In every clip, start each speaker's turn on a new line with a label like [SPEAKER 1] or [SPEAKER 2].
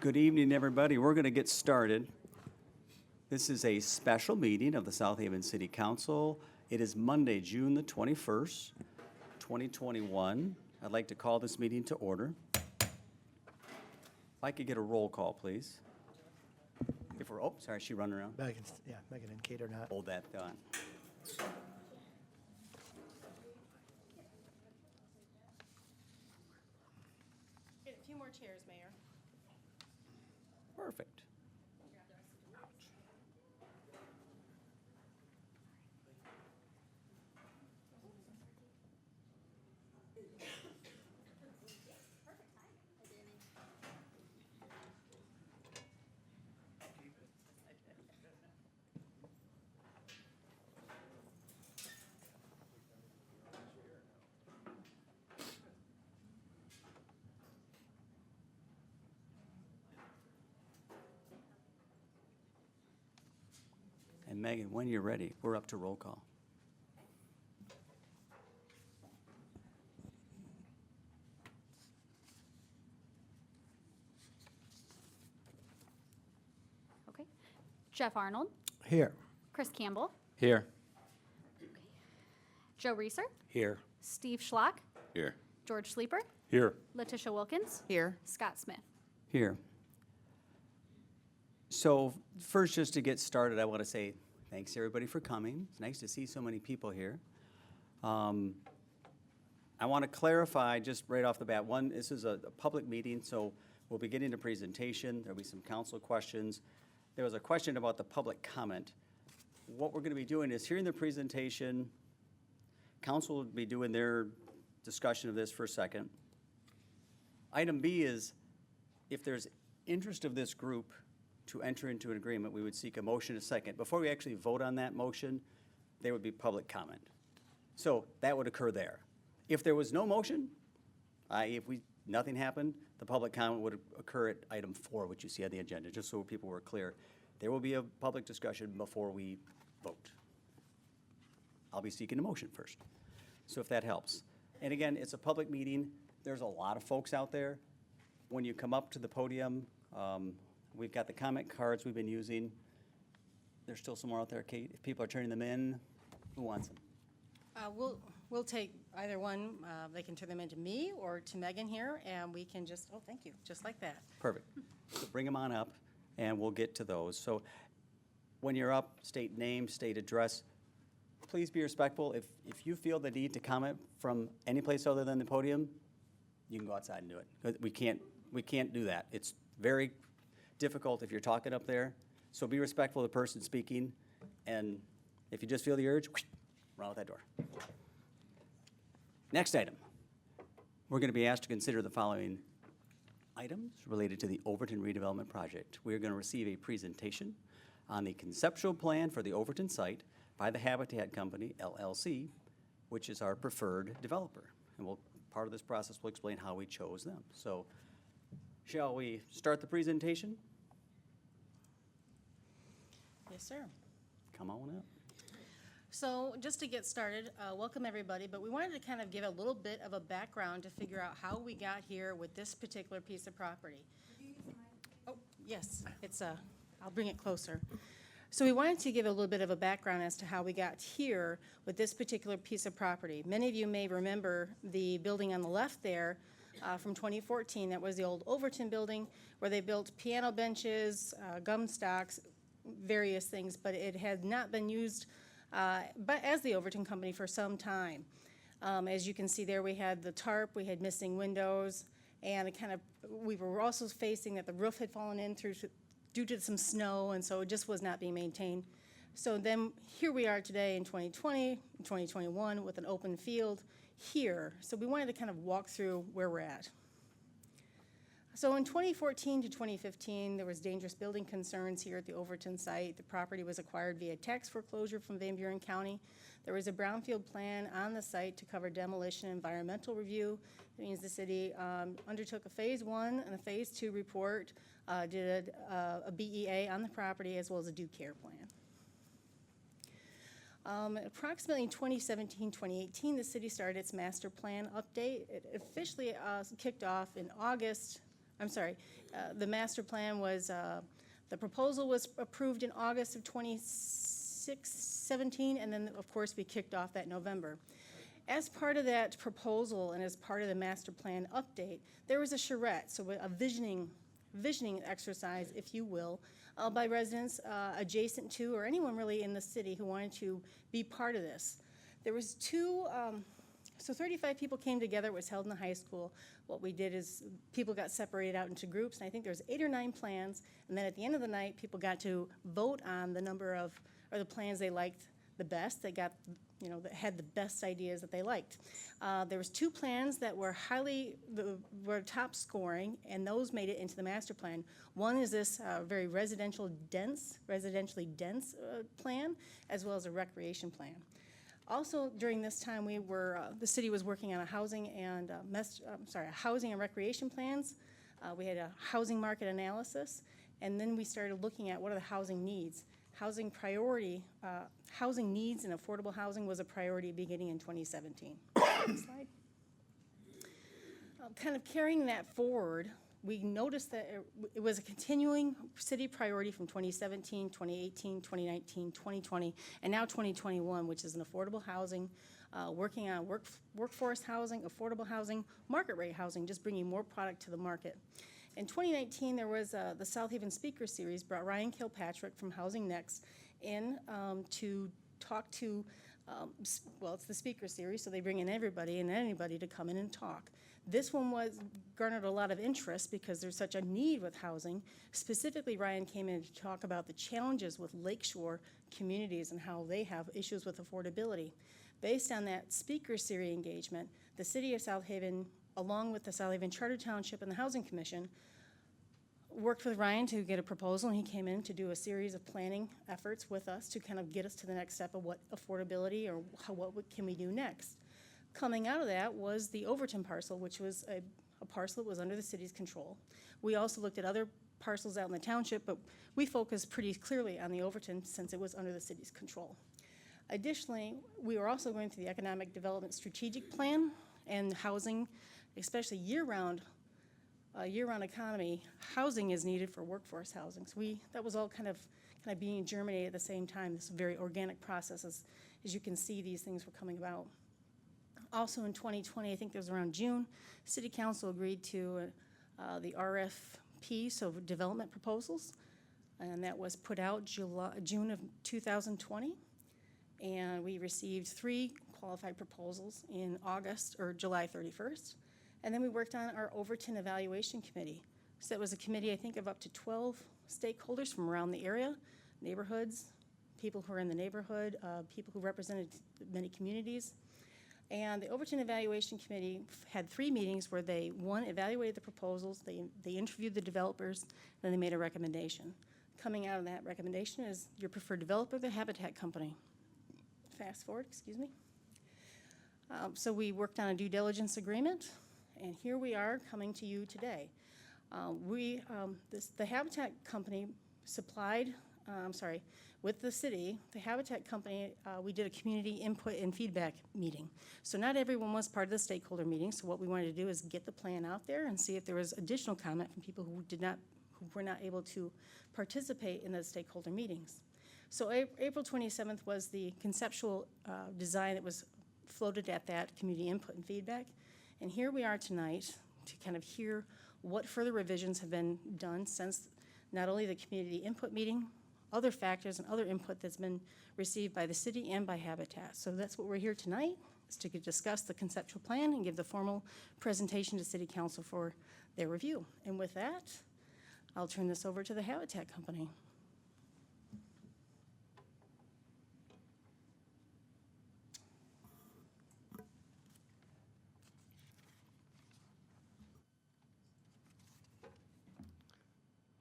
[SPEAKER 1] Good evening, everybody. We're going to get started. This is a special meeting of the South Haven City Council. It is Monday, June the 21st, 2021. I'd like to call this meeting to order. If I could get a roll call, please. If we're, oh, sorry, she running around.
[SPEAKER 2] Megan, yeah, Megan and Kate are not.
[SPEAKER 1] Hold that on.
[SPEAKER 3] Get a few more chairs, Mayor.
[SPEAKER 1] Perfect. And Megan, when you're ready, we're up to roll call.
[SPEAKER 4] Okay. Jeff Arnold,
[SPEAKER 2] Here.
[SPEAKER 4] Chris Campbell,
[SPEAKER 5] Here.
[SPEAKER 4] Joe Reeser,
[SPEAKER 5] Here.
[SPEAKER 4] Steve Schlock,
[SPEAKER 5] Here.
[SPEAKER 4] George Sleeper,
[SPEAKER 5] Here.
[SPEAKER 4] Letitia Wilkins,
[SPEAKER 3] Here.
[SPEAKER 4] Scott Smith.
[SPEAKER 1] Here. So first, just to get started, I want to say thanks everybody for coming. It's nice to see so many people here. I want to clarify just right off the bat, one, this is a public meeting, so we'll be getting a presentation. There'll be some council questions. There was a question about the public comment. What we're going to be doing is hearing the presentation. Council will be doing their discussion of this for a second. Item B is if there's interest of this group to enter into an agreement, we would seek a motion a second. Before we actually vote on that motion, there would be public comment. So that would occur there. If there was no motion, if nothing happened, the public comment would occur at item 4, which you see on the agenda, just so people were clear. There will be a public discussion before we vote. I'll be seeking a motion first. So if that helps. And again, it's a public meeting. There's a lot of folks out there. When you come up to the podium, we've got the comment cards we've been using. There's still some more out there, Kate. If people are turning them in, who wants them?
[SPEAKER 3] We'll take either one. They can turn them into me or to Megan here, and we can just, oh, thank you, just like that.
[SPEAKER 1] Perfect. So bring them on up, and we'll get to those. So when you're up, state name, state address. Please be respectful. If you feel the need to comment from any place other than the podium, you can go outside and do it. We can't do that. It's very difficult if you're talking up there. So be respectful of the person speaking, and if you just feel the urge, run out that door. Next item. We're going to be asked to consider the following items related to the Overton redevelopment project. We're going to receive a presentation on the conceptual plan for the Overton site by the Habitat Company, LLC, which is our preferred developer. And part of this process will explain how we chose them. So shall we start the presentation?
[SPEAKER 3] Yes, sir.
[SPEAKER 1] Come on up.
[SPEAKER 3] So just to get started, welcome everybody, but we wanted to kind of give a little bit of a background to figure out how we got here with this particular piece of property. Oh, yes, I'll bring it closer. So we wanted to give a little bit of a background as to how we got here with this particular piece of property. Many of you may remember the building on the left there from 2014. That was the old Overton building where they built piano benches, gum stocks, various things, but it had not been used but as the Overton Company for some time. As you can see there, we had the tarp, we had missing windows, and we were also facing that the roof had fallen in due to some snow, and so it just was not being maintained. So then here we are today in 2020, 2021 with an open field here. So we wanted to kind of walk through where we're at. So in 2014 to 2015, there was dangerous building concerns here at the Overton site. The property was acquired via tax foreclosure from Van Buren County. There was a brownfield plan on the site to cover demolition and environmental review. That means the city undertook a phase 1 and a phase 2 report, did a BEA on the property as well as a due care plan. Approximately in 2017, 2018, the city started its master plan update. It officially kicked off in August I'm sorry, the master plan was, the proposal was approved in August of 2017, and then, of course, we kicked off that November. As part of that proposal and as part of the master plan update, there was a charrette, so a visioning exercise, if you will, by residents adjacent to, or anyone really in the city who wanted to be part of this. There was so 35 people came together. It was held in the high school. What we did is people got separated out into groups, and I think there was 8 or 9 plans, and then at the end of the night, people got to vote on the number of, or the plans they liked the best, that got, that had the best ideas that they liked. There was 2 plans that were were top scoring, and those made it into the master plan. One is this very residentially dense plan, as well as a recreation plan. Also, during this time, the city was working on a housing and recreation plans. We had a housing market analysis, and then we started looking at what are the housing needs. Housing needs and affordable housing was a priority beginning in 2017. Next slide. Kind of carrying that forward, we noticed that it was a continuing city priority from 2017, 2018, 2019, 2020, and now 2021, which is an affordable housing, working on workforce housing, affordable housing, market rate housing, just bringing more product to the market. In 2019, there was the South Haven Speaker Series, brought Ryan Kilpatrick from Housing Next in to talk to, well, it's the Speaker Series, so they bring in everybody and anybody to come in and talk. This one garnered a lot of interest because there's such a need with housing. Specifically, Ryan came in to talk about the challenges with lakeshore communities and how they have issues with affordability. Based on that Speaker Series engagement, the City of South Haven, along with the South Haven Charter Township and the Housing Commission, worked with Ryan to get a proposal, and he came in to do a series of planning efforts with us to kind of get us to the next step of what affordability or what can we do next. Coming out of that was the Overton parcel, which was a parcel that was under the city's control. We also looked at other parcels out in the township, but we focused pretty clearly on the Overton since it was under the city's control. Additionally, we were also going through the Economic Development Strategic Plan and housing, especially year-round economy. Housing is needed for workforce housing. So that was all kind of being germinated at the same time. This very organic process. As you can see, these things were coming about. Also in 2020, I think it was around June, City Council agreed to the RFP, so development proposals, and that was put out June of 2020, and we received 3 qualified proposals in August or July 31st, and then we worked on our Overton Evaluation Committee. So that was a committee, I think, of up to 12 stakeholders from around the area, neighborhoods, people who are in the neighborhood, people who represented many communities. And the Overton Evaluation Committee had 3 meetings where they, 1, evaluated the proposals, they interviewed the developers, then they made a recommendation. Coming out of that recommendation is your preferred developer, the Habitat Company. Fast forward, excuse me. So we worked on a due diligence agreement, and here we are coming to you today. The Habitat Company supplied, with the city, the Habitat Company, we did a community input and feedback meeting. So not everyone was part of the stakeholder meeting, so what we wanted to do is get the plan out there and see if there was additional comment from people who were not able to participate in the stakeholder meetings. So April 27th was the conceptual design that was floated at that community input and feedback. And here we are tonight to kind of hear what further revisions have been done since not only the community input meeting, other factors and other input that's been received by the city and by Habitat. So that's what we're here tonight, is to discuss the conceptual plan and give the formal presentation to City Council for their review. And with that, I'll turn this over to the Habitat Company.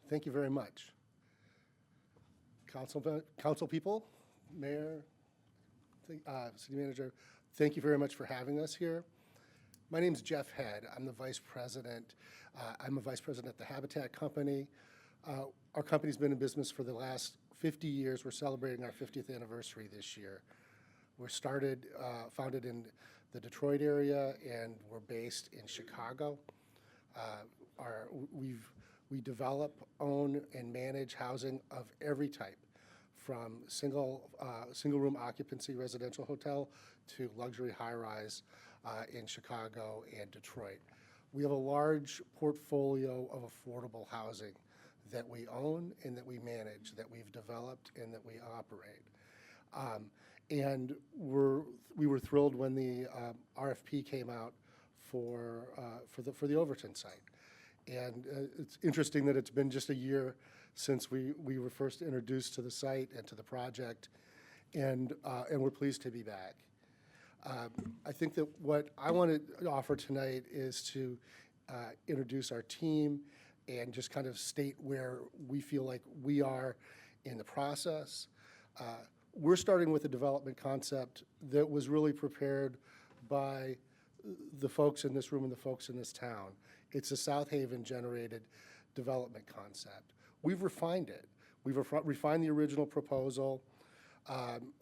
[SPEAKER 2] Thank you very much. Council people, Mayor, City Manager, thank you very much for having us here. My name is Jeff Head. I'm the Vice President. I'm a Vice President at the Habitat Company. Our company's been in business for the last 50 years. We're celebrating our 50th anniversary this year. We're founded in the Detroit area, and we're based in Chicago. we develop, own, and manage housing of every type, from single-room occupancy residential hotel to luxury high-rise in Chicago and Detroit. We have a large portfolio of affordable housing that we own and that we manage, that we've developed and that we operate. And we were thrilled when the RFP came out for the Overton site. And it's interesting that it's been just a year since we were first introduced to the site and to the project, and we're pleased to be back. I think that what I want to offer tonight is to introduce our team and just kind of state where we feel like we are in the process. We're starting with a development concept that was really prepared by the folks in this room and the folks in this town. It's a South Haven generated development concept. We've refined it. We've refined the original proposal.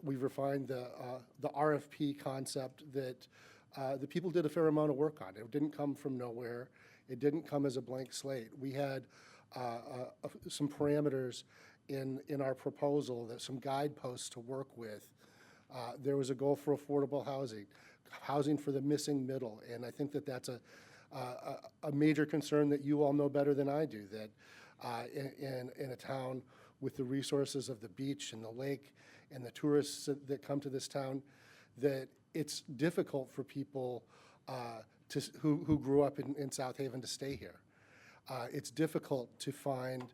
[SPEAKER 2] We've refined the RFP concept that the people did a fair amount of work on. It didn't come from nowhere. It didn't come as a blank slate. We had some parameters in our proposal, that some guideposts to work with. There was a goal for affordable housing for the missing middle, and I think that that's a major concern that you all know better than I do, that in a town with the resources of the beach and the lake and the tourists that come to this town, that it's difficult for people who grew up in South Haven to stay here. It's difficult to find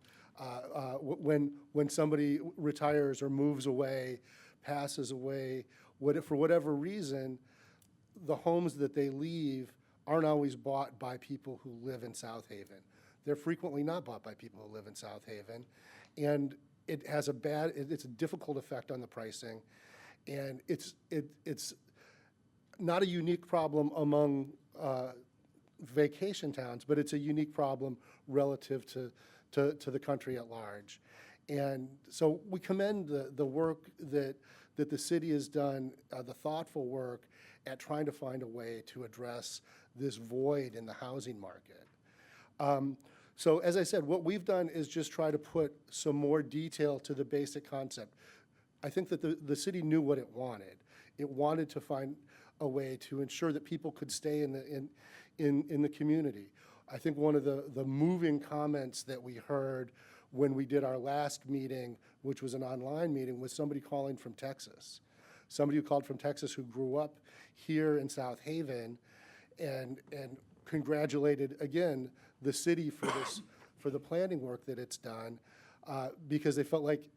[SPEAKER 2] when somebody retires or moves away, passes away, for whatever reason, the homes that they leave aren't always bought by people who live in South Haven. They're frequently not bought by people who live in South Haven, and it has it's a difficult effect on the pricing, and it's not a unique problem among vacation towns, but it's a unique problem relative to the country at large. And so we commend the work that the city has done, the thoughtful work at trying to find a way to address this void in the housing market. So as I said, what we've done is just try to put some more detail to the basic concept. I think that the city knew what it wanted. It wanted to find a way to ensure that people could stay in the community. I think one of the moving comments that we heard when we did our last meeting, which was an online meeting, was somebody calling from Texas. Somebody who called from Texas who grew up here in South Haven and congratulated, again, the city for the planning work that it's done, because they felt like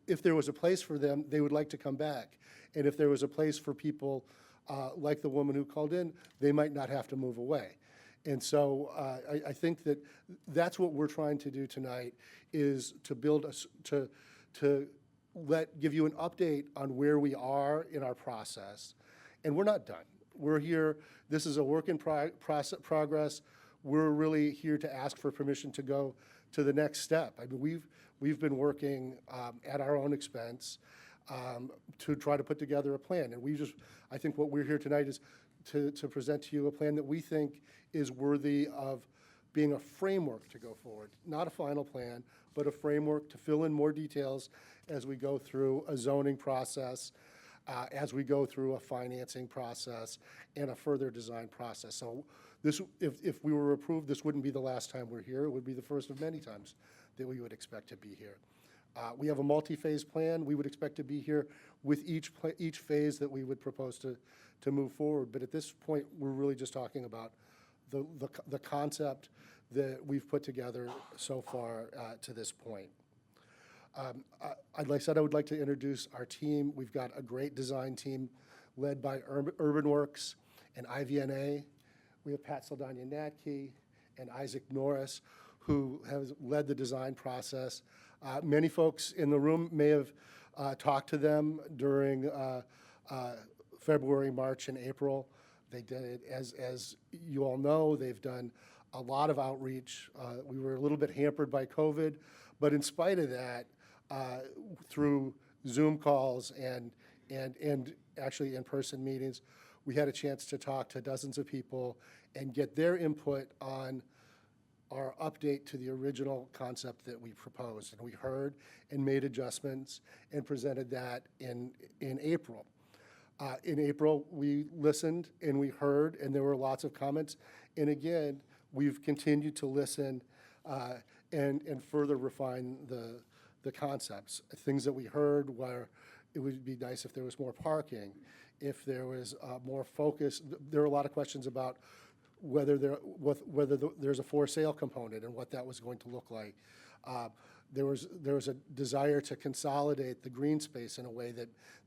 [SPEAKER 2] if there was a place for them, they would like to come back. And if there was a place for people like the woman who called in, they might not have to move away. And so I think that that's what we're trying to do tonight, is to give you an update on where we are in our process. And we're not done. We're here. This is a work in progress. We're really here to ask for permission to go to the next step. I mean, we've been working at our own expense to try to put together a plan. And I think what we're here tonight is to present to you a plan that we think is worthy of being a framework to go forward. Not a final plan, but a framework to fill in more details as we go through a zoning process, as we go through a financing process, and a further design process. So if we were approved, this wouldn't be the last time we're here. It would be the first of many times that we would expect to be here. We have a multi-phase plan. We would expect to be here with each phase that we would propose to move forward. But at this point, we're really just talking about the concept that we've put together so far to this point. Like I said, I would like to introduce our team. We've got a great design team led by Urban Works and IVNA. We have Pat Saldana-Natke and Isaac Norris, who has led the design process. Many folks in the room may have talked to them during February, March, and April. They did, as you all know, they've done a lot of outreach. We were a little bit hampered by COVID, but in spite of that, through Zoom calls and actually in-person meetings, we had a chance to talk to dozens of people and get their input on our update to the original concept that we proposed. And we heard and made adjustments and presented that in April. In April, we listened and we heard, and there were lots of comments. And again, we've continued to listen and further refine the concepts. Things that we heard were, it would be nice if there was more parking, if there was more focus. There were a lot of questions about whether there's a for sale component and what that was going to look like. There was a desire to consolidate the green space in a way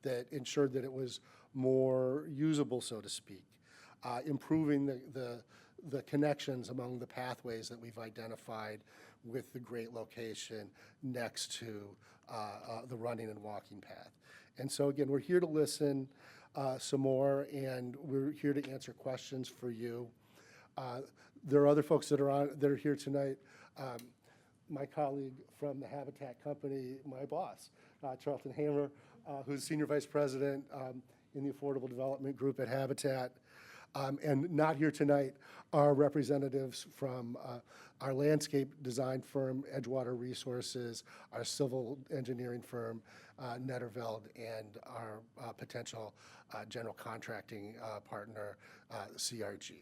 [SPEAKER 2] that ensured that it was more usable, so to speak. Improving the connections among the pathways that we've identified with the great location next to the running and walking path. And so again, we're here to listen some more, and we're here to answer questions for you. There are other folks that are here tonight. My colleague from the Habitat Company, my boss, Charlton Hamer, who's Senior Vice President in the Affordable Development Group at Habitat. And not here tonight are representatives from our landscape design firm, Edgewater Resources, our civil engineering firm, Netterveld, and our potential general contracting partner, CRG.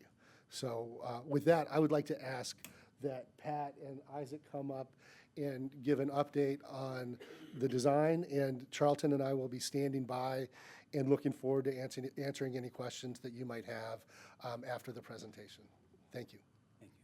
[SPEAKER 2] So with that, I would like to ask that Pat and Isaac come up and give an update on the design, and Charlton and I will be standing by and looking forward to answering any questions that you might have after the presentation. Thank you.
[SPEAKER 1] Thank you.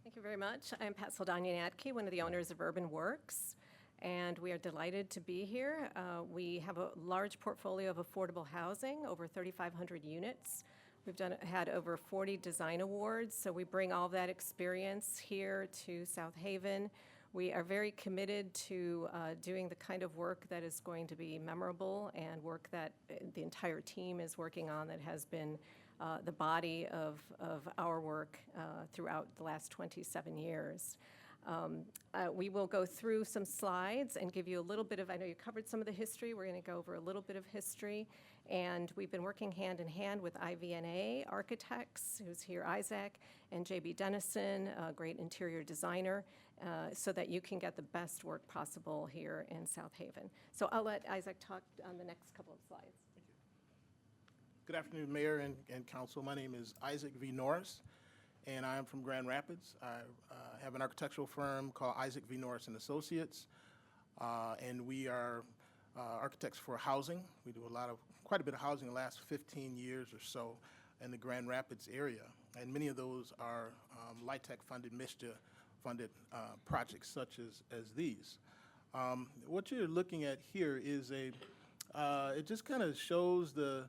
[SPEAKER 5] Thank you very much. I'm Pat Saldana-Natke, one of the owners of Urban Works, and we are delighted to be here. We have a large portfolio of affordable housing, over 3,500 units. We've had over 40 design awards, so we bring all that experience here to South Haven. We are very committed to doing the kind of work that is going to be memorable and work that the entire team is working on that has been the body of our work throughout the last 27 years. We will go through some slides and give you a little bit of, I know you covered some of the history, we're going to go over a little bit of history. And we've been working hand in hand with IVNA Architects, who's here, Isaac, and J.B. Dennison, a great interior designer, so that you can get the best work possible here in South Haven. So I'll let Isaac talk on the next couple of slides.
[SPEAKER 6] Good afternoon, Mayor and Council. My name is Isaac V. Norris, and I am from Grand Rapids. I have an architectural firm called Isaac V. Norris and Associates, and we are architects for housing. We do quite a bit of housing the last 15 years or so in the Grand Rapids area, and many of those are LIHTC funded, MISTA funded projects such as these. What you're looking at here is it just kind of shows the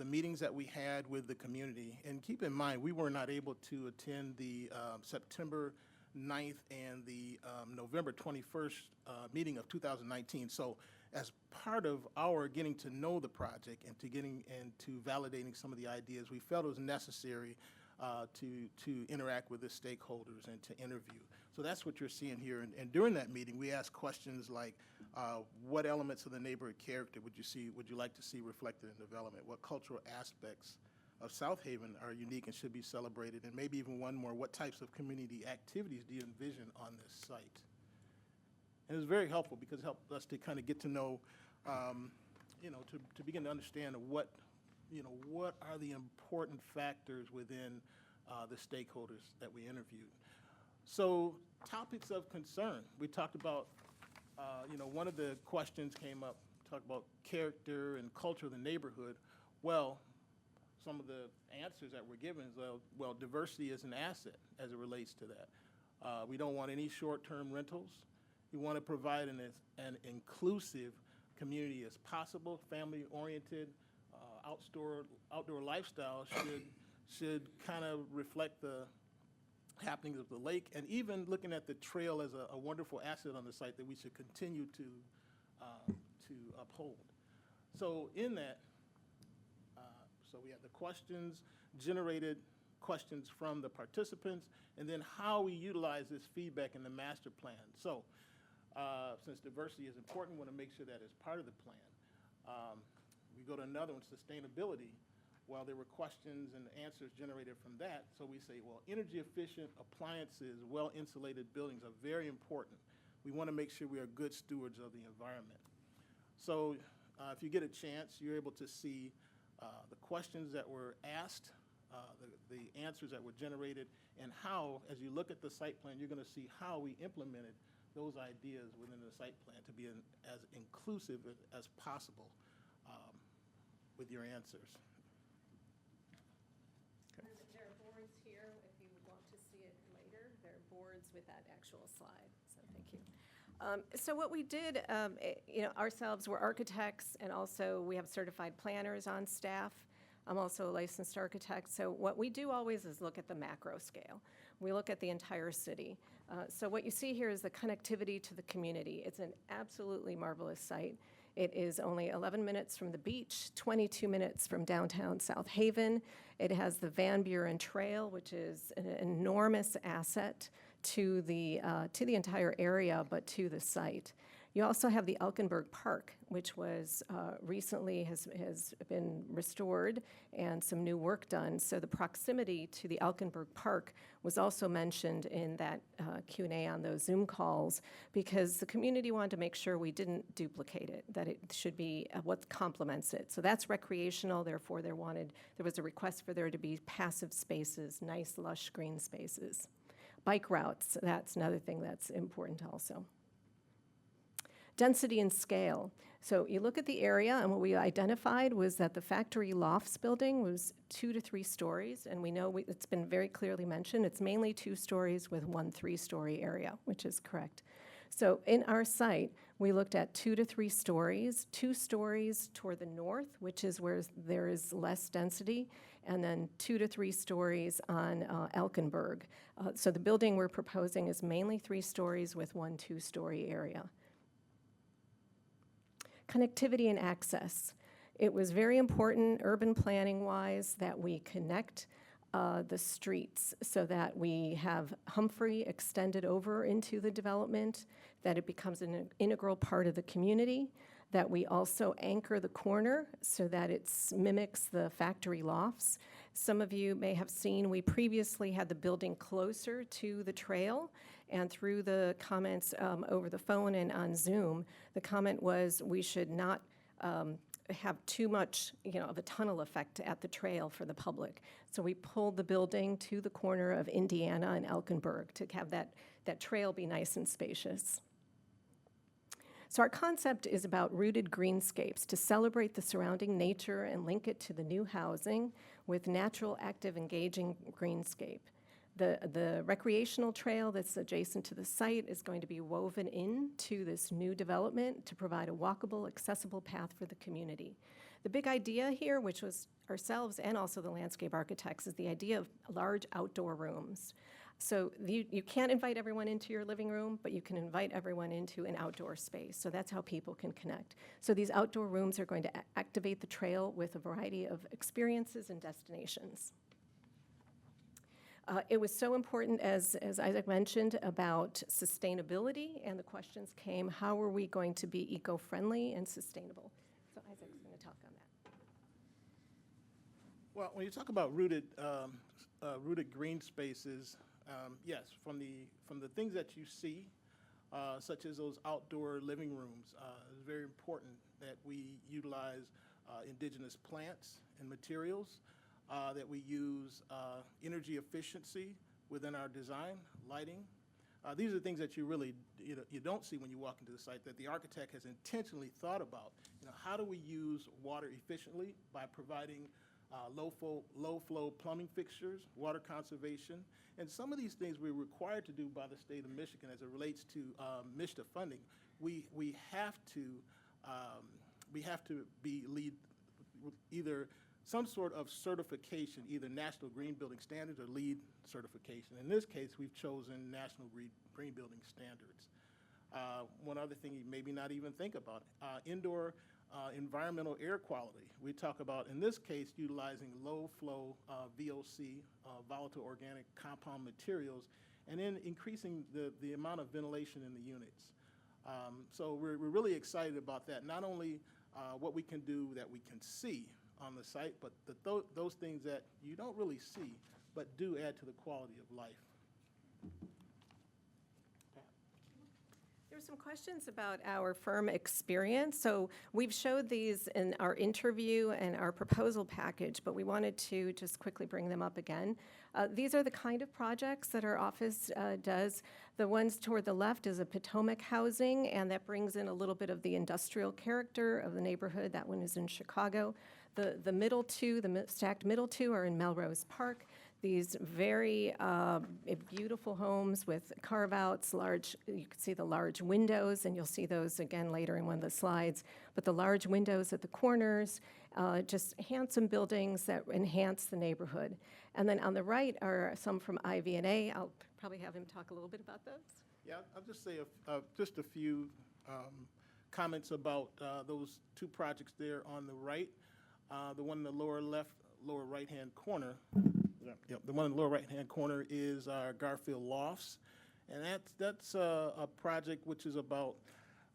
[SPEAKER 6] meetings that we had with the community. And keep in mind, we were not able to attend the September 9th and the November 21st meeting of 2019. So as part of our getting to know the project and to validating some of the ideas, we felt it was necessary to interact with the stakeholders and to interview. So that's what you're seeing here. And during that meeting, we asked questions like, what elements of the neighborhood character would you like to see reflected in development? What cultural aspects of South Haven are unique and should be celebrated? And maybe even one more, what types of community activities do you envision on this site? And it was very helpful because it helped us to kind of get to know, to begin to understand what are the important factors within the stakeholders that we interviewed. So topics of concern, we talked about, one of the questions came up, talked about character and culture of the neighborhood. Well, some of the answers that were given is, well, diversity is an asset as it relates to that. We don't want any short-term rentals. We want to provide an inclusive community as possible, family-oriented, outdoor lifestyle should kind of reflect the happenings of the lake, and even looking at the trail as a wonderful asset on the site that we should continue to uphold. So in that, so we had the questions, generated questions from the participants, and then how we utilize this feedback in the master plan. So since diversity is important, we want to make sure that is part of the plan. We go to another one, sustainability. well, there were questions and answers generated from that. So we say, well, energy efficient appliances, well insulated buildings are very important. We want to make sure we are good stewards of the environment. So if you get a chance, you're able to see the questions that were asked, the answers that were generated, and how, as you look at the site plan, you're going to see how we implemented those ideas within the site plan to be as inclusive as possible with your answers.
[SPEAKER 5] There are boards here, if you want to see it later. There are boards with that actual slide, so thank you. So what we did, ourselves, we're architects, and also we have certified planners on staff. I'm also a licensed architect, so what we do always is look at the macro scale. We look at the entire city. So what you see here is the connectivity to the community. It's an absolutely marvelous site. It is only 11 minutes from the beach, 22 minutes from downtown South Haven. It has the Van Buren Trail, which is an enormous asset to the entire area, but to the site. You also have the Alkenburg Park, which was recently has been restored and some new work done. So the proximity to the Alkenburg Park was also mentioned in that Q&A on those Zoom calls, because the community wanted to make sure we didn't duplicate it, that it should be what complements it. So that's recreational, therefore there was a request for there to be passive spaces, nice lush green spaces. Bike routes, that's another thing that's important also. Density and scale. So you look at the area, and what we identified was that the factory lofts building was 2 to 3 stories, and we know it's been very clearly mentioned, it's mainly 2 stories with 1 3-story area, which is correct. So in our site, we looked at 2 to 3 stories, 2 stories toward the north, which is where there is less density, and then 2 to 3 stories on Alkenburg. So the building we're proposing is mainly 3 stories with 1 2-story area. Connectivity and access. It was very important, urban planning-wise, that we connect the streets so that we have Humphrey extended over into the development, that it becomes an integral part of the community, that we also anchor the corner so that it mimics the factory lofts. Some of you may have seen we previously had the building closer to the trail, and through the comments over the phone and on Zoom, the comment was we should not have too much, of a tunnel effect at the trail for the public. So we pulled the building to the corner of Indiana and Alkenburg to have that trail be nice and spacious. So our concept is about rooted greenscapes to celebrate the surrounding nature and link it to the new housing with natural, active, engaging greenscape. The recreational trail that's adjacent to the site is going to be woven into this new development to provide a walkable, accessible path for the community. The big idea here, which was ourselves and also the landscape architects, is the idea of large outdoor rooms. So you can't invite everyone into your living room, but you can invite everyone into an outdoor space. So that's how people can connect. So these outdoor rooms are going to activate the trail with a variety of experiences and destinations. It was so important, as Isaac mentioned, about sustainability, and the questions came, how are we going to be eco-friendly and sustainable? So Isaac's going to talk on that.
[SPEAKER 6] Well, when you talk about rooted green spaces, yes, from the things that you see, such as those outdoor living rooms, it's very important that we utilize indigenous plants and materials, that we use energy efficiency within our design, lighting. These are things that you really you don't see when you walk into the site, that the architect has intentionally thought about. How do we use water efficiently by providing low flow plumbing fixtures, water conservation, and some of these things we're required to do by the state of Michigan as it relates to MISTA funding. We have to be lead either some sort of certification, either National Green Building Standards or LEED certification. In this case, we've chosen National Green Building Standards. One other thing you maybe not even think about, indoor environmental air quality. We talk about, in this case, utilizing low flow VOC, volatile organic compound materials, and then increasing the amount of ventilation in the units. So we're really excited about that. Not only what we can do that we can see, on the site, but those things that you don't really see, but do add to the quality of life.
[SPEAKER 5] There were some questions about our firm experience. So we've showed these in our interview and our proposal package, but we wanted to just quickly bring them up again. These are the kind of projects that our office does. The ones toward the left is a Potomac housing, and that brings in a little bit of the industrial character of the neighborhood. That one is in Chicago. The middle two, the stacked middle two, are in Melrose Park. These very beautiful homes with carve-outs, you can see the large windows, and you'll see those again later in one of the slides. But the large windows at the corners, just handsome buildings that enhance the neighborhood. And then on the right are some from IV&A. I'll probably have him talk a little bit about those.
[SPEAKER 6] Yeah, I'll just say just a few comments about those two projects there on the right. The one in the lower right-hand corner. Yep, the one in the lower right-hand corner is our Garfield Lofts, and that's a project which is about,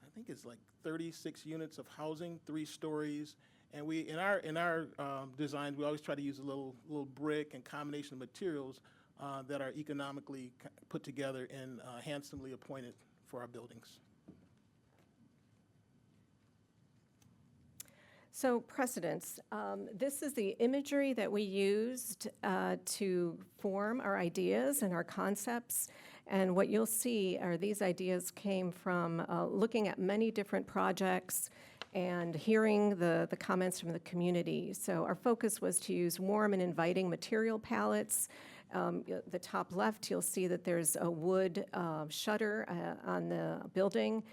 [SPEAKER 6] I think it's like 36 units of housing, 3 stories, and we in our designs we always try to use a little brick and combination of materials that are economically put together and handsomely appointed for our buildings.
[SPEAKER 5] So precedents. This is the imagery that we used to form our ideas and our concepts. And what you'll see are these ideas came from looking at many different projects and hearing the comments from the community. So our focus was to use warm and inviting material palettes. The top left, you'll see that there's a wood shutter on the building,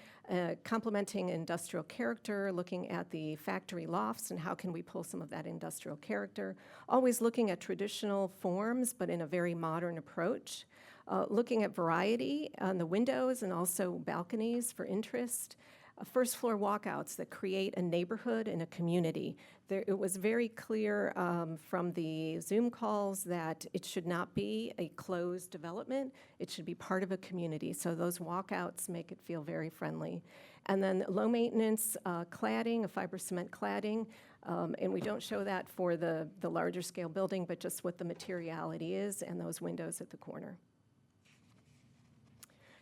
[SPEAKER 5] complementing industrial character, looking at the factory lofts and how can we pull some of that industrial character. Always looking at traditional forms, but in a very modern approach. Looking at variety on the windows and also balconies for interest. First floor walkouts that create a neighborhood and a community. It was very clear from the Zoom calls that it should not be a closed development. It should be part of a community. So those walkouts make it feel very friendly. And then low maintenance cladding, a fiber cement cladding. And we don't show that for the larger scale building, but just what the materiality is and those windows at the corner.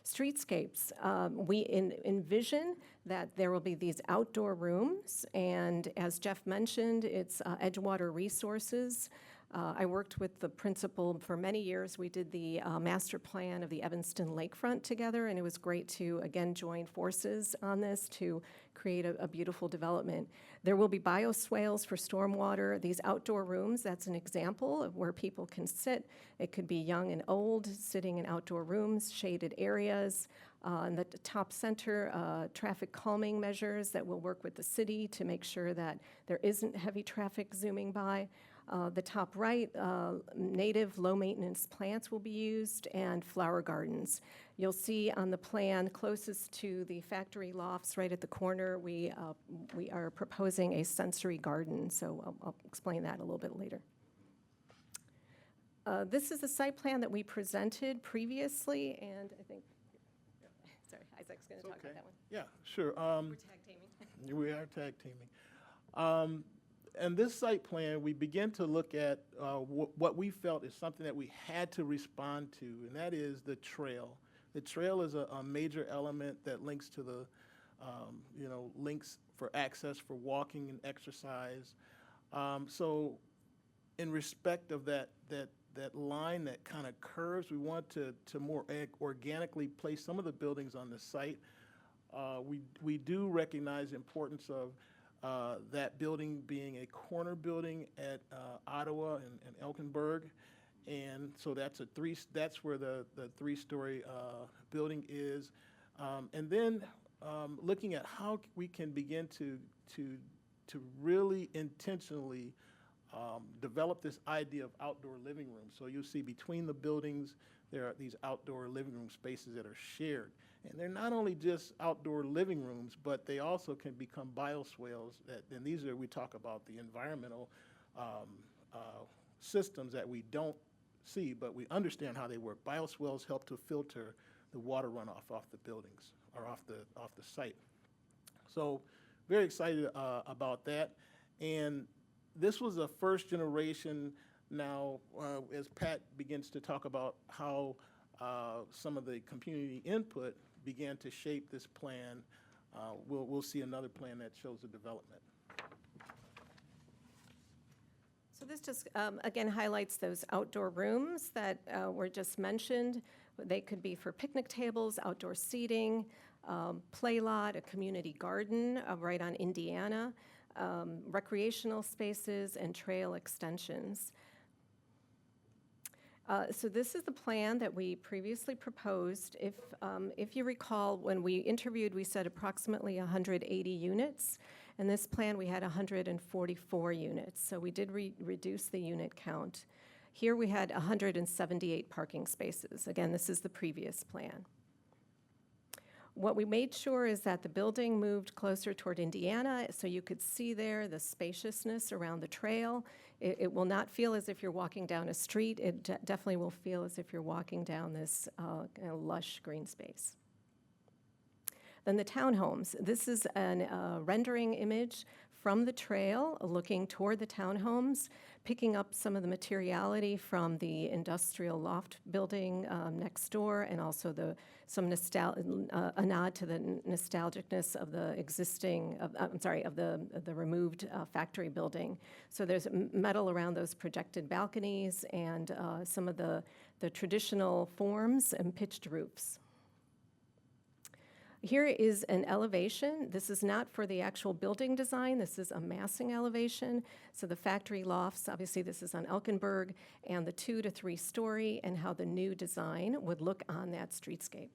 [SPEAKER 5] Streetscapes. We envision that there will be these outdoor rooms, and as Jeff mentioned, it's Edgewater Resources. I worked with the principal for many years. We did the master plan of the Evanston Lakefront together, and it was great to, again, join forces on this to create a beautiful development. There will be bioswales for stormwater. These outdoor rooms, that's an example of where people can sit. It could be young and old, sitting in outdoor rooms, shaded areas. In the top center, traffic calming measures that will work with the city to make sure that there isn't heavy traffic zooming by. The top right, native low-maintenance plants will be used, and flower gardens. You'll see on the plan closest to the factory lofts, right at the corner, we are proposing a sensory garden, so I'll explain that a little bit later. This is the site plan that we presented previously, and I think, sorry, Isaac's going to talk about that one.
[SPEAKER 6] Yeah, sure.
[SPEAKER 5] We're tag teaming.
[SPEAKER 6] We are tag teaming. And this site plan, we begin to look at what we felt is something that we had to respond to, and that is the trail. The trail is a major element that links to the, links for access for walking and exercise. So in respect of that line that kind of curves, we want to more organically place some of the buildings on the site. We do recognize the importance of that building being a corner building at Ottawa and Elkinburg, and so that's where the 3-story building is, and then looking at how we can begin to really intentionally develop this idea of outdoor living rooms. So you'll see between the buildings there are these outdoor living room spaces that are shared. And they're not only just outdoor living rooms, but they also can become bioswales. And these are, we talk about the environmental systems that we don't see, but we understand how they work. Bioswales help to filter the water runoff off the buildings or off the site. So very excited about that. And This was a first generation. Now, as Pat begins to talk about how some of the community input began to shape this plan, we'll see another plan that shows the development.
[SPEAKER 5] So this just, again, highlights those outdoor rooms that were just mentioned. They could be for picnic tables, outdoor seating, play lot, a community garden right on Indiana, recreational spaces, and trail extensions. So this is the plan that we previously proposed. If you recall, when we interviewed, we said approximately 180 units. In this plan, we had 144 units, so we did reduce the unit count. Here we had 178 parking spaces. Again, this is the previous plan. What we made sure is that the building moved closer toward Indiana, so you could see there the spaciousness around the trail. It will not feel as if you're walking down a street. It definitely will feel as if you're walking down this lush green space. Then the townhomes. This is a rendering image from the trail looking toward the townhomes, picking up some of the materiality from the industrial loft building next door, and also a nod to the nostalgicness of the existing, of the removed factory building. So there's metal around those projected balconies and some of the traditional forms and pitched roofs. Here is an elevation. This is not for the actual building design. This is a massing elevation. So the factory lofts, obviously this is on Elkenberg, and the 2 to 3 story, and how the new design would look on that streetscape.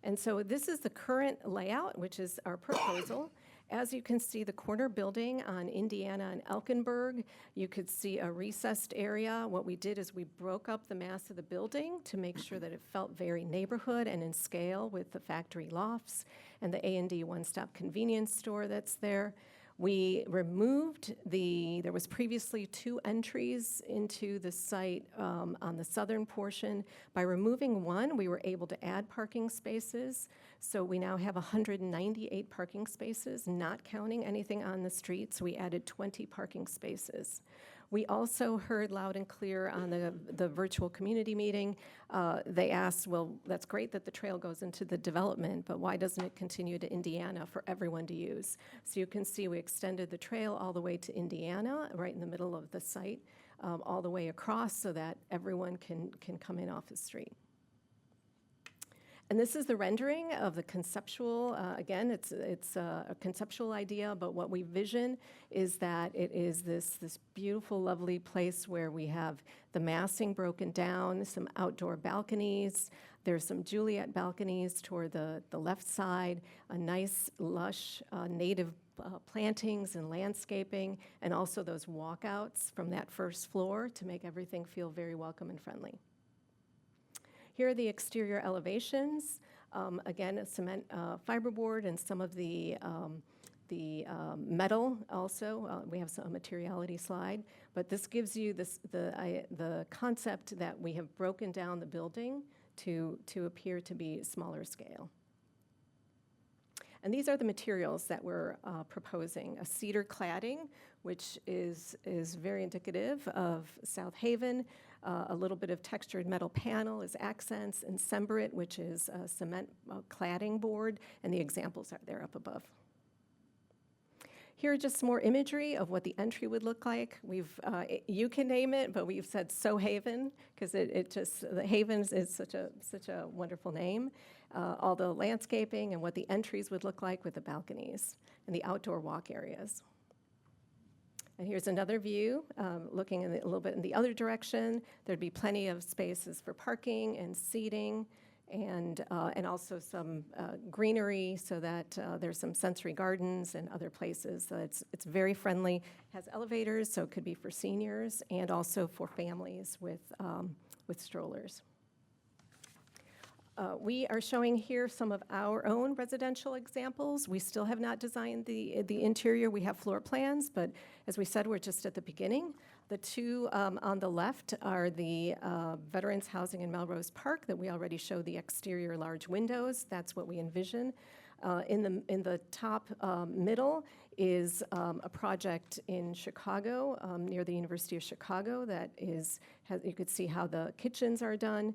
[SPEAKER 5] And so this is the current layout, which is our proposal. As you can see, the corner building on Indiana and Elkenberg, you could see a recessed area. What we did is we broke up the mass of the building to make sure that it felt very neighborhood and in scale with the factory lofts and the A&D one-stop convenience store that's there. We removed there was previously 2 entries into the site on the southern portion. By removing one, we were able to add parking spaces. So we now have 198 parking spaces, not counting anything on the street. So we added 20 parking spaces. We also heard loud and clear on the virtual community meeting. They asked, well, that's great that the trail goes into the development, but why doesn't it continue to Indiana for everyone to use? So you can see we extended the trail all the way to Indiana, right in the middle of the site, all the way across so that everyone can come in off the street. And this is the rendering of the conceptual. Again, it's a conceptual idea, but what we vision is that it is this beautiful, lovely place where we have the massing broken down, some outdoor balconies. There's some Juliet balconies toward the left side, a nice, lush, native plantings and landscaping, and also those walkouts from that first floor to make everything feel very welcome and friendly. Here are the exterior elevations. Again, a cement fiberboard and some of the metal also. We have a materiality slide, but this gives you the concept that we have broken down the building to appear to be smaller scale. And these are the materials that we're proposing. A cedar cladding, which is very indicative of South Haven. A little bit of textured metal panel is accents, and Semberit, which is a cement cladding board, and the examples are there up above. Here are just more imagery of what the entry would look like. You can name it, but we've said So Haven, because the Havens is such a wonderful name. All the landscaping and what the entries would look like with the balconies and the outdoor walk areas. And here's another view, looking a little bit in the other direction. There'd be plenty of spaces for parking and seating, and also some greenery, so that there's some sensory gardens and other places. So it's very friendly. Has elevators, so it could be for seniors and also for families with strollers. We are showing here some of our own residential examples. We still have not designed the interior. We have floor plans, but as we said, we're just at the beginning. The 2 on the left are the Veterans Housing in Melrose Park that we already showed the exterior large windows. That's what we envision. In the top middle is a project in Chicago, near the University of Chicago, that you could see how the kitchens are done.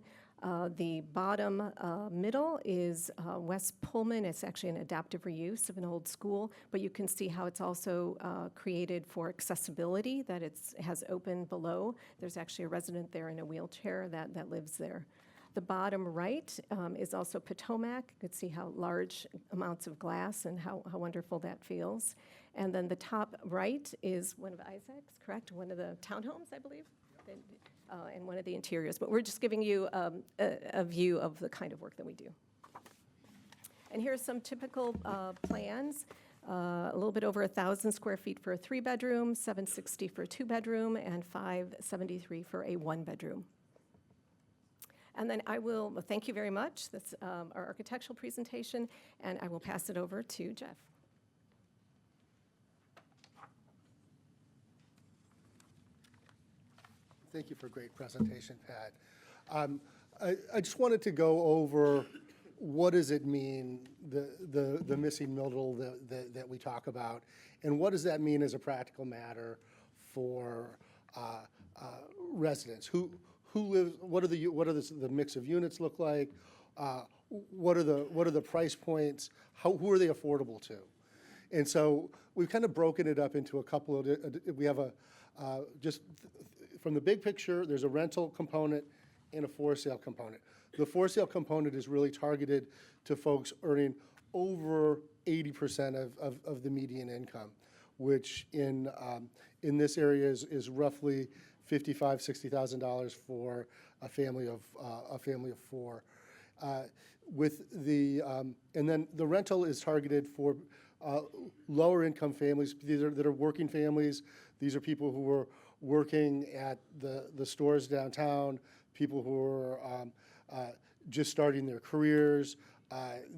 [SPEAKER 5] The bottom middle is West Pullman. It's actually an adaptive reuse of an old school, but you can see how it's also created for accessibility, that it has open below. There's actually a resident there in a wheelchair that lives there. The bottom right is also Potomac. You can see how large amounts of glass and how wonderful that feels. And then the top right is one of Isaac's, correct? One of the townhomes, I believe? And one of the interiors. But we're just giving you a view of the kind of work that we do. And here's some typical plans. A little bit over 1,000 square feet for a 3-bedroom, 760 for a 2-bedroom, and 573 for a 1-bedroom. And then I will thank you very much. That's our architectural presentation, and I will pass it over to Jeff.
[SPEAKER 2] Thank you for a great presentation, Pat. I just wanted to go over what does it mean, the missing middle that we talk about, and what does that mean as a practical matter for residents? Who lives? What are the mix of units look like? What are the price points? Who are they affordable to? And so we've kind of broken it up into a couple of. We have just from the big picture, there's a rental component and a for-sale component. The for-sale component is really targeted to folks earning over 80% of the median income, which in this area is roughly $55,000-$60,000 for a family of 4. And then the rental is targeted for lower income families. These that are working families. These are people who are working at the stores downtown, people who are just starting their careers.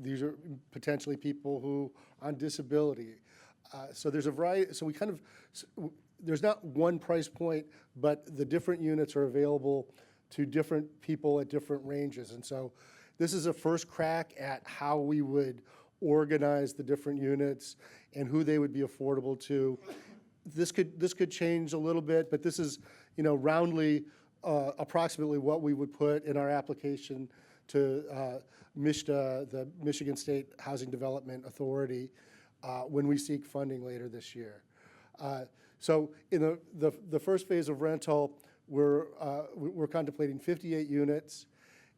[SPEAKER 2] These are potentially people who are on disability. So there's a variety. So we kind of, there's not one price point, but the different units are available to different people at different ranges. And so this is a first crack at how we would organize the different units and who they would be affordable to. This could change a little bit, but this is, roundly approximately what we would put in our application to MISTA, the Michigan State Housing Development Authority, when we seek funding later this year. So in the first phase of rental, we're contemplating 58 units,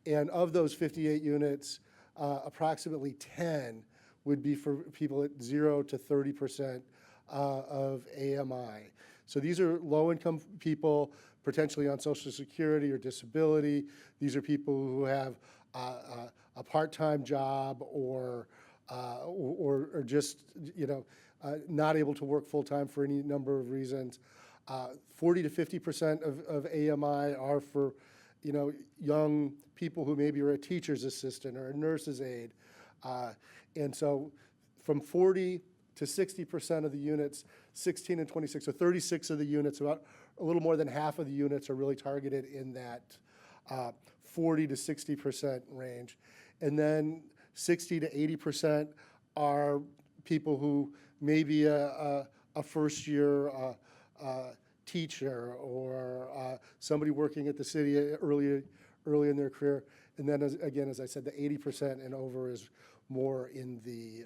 [SPEAKER 2] and of those 58 units, approximately 10 would be for people at 0 to 30% of AMI. So these are low-income people, potentially on Social Security or disability. These are people who have a part-time job or just not able to work full-time for any number of reasons. 40 to 50% of AMI are for young people who maybe are a teacher's assistant or a nurse's aide. And so from 40 to 60% of the units, 16 and 26, so 36 of the units, about a little more than half of the units are really targeted in that 40 to 60% range. And then 60 to 80% are people who may be a first-year teacher or somebody working at the city early in their career. And then, as I said, the 80% and over is more in the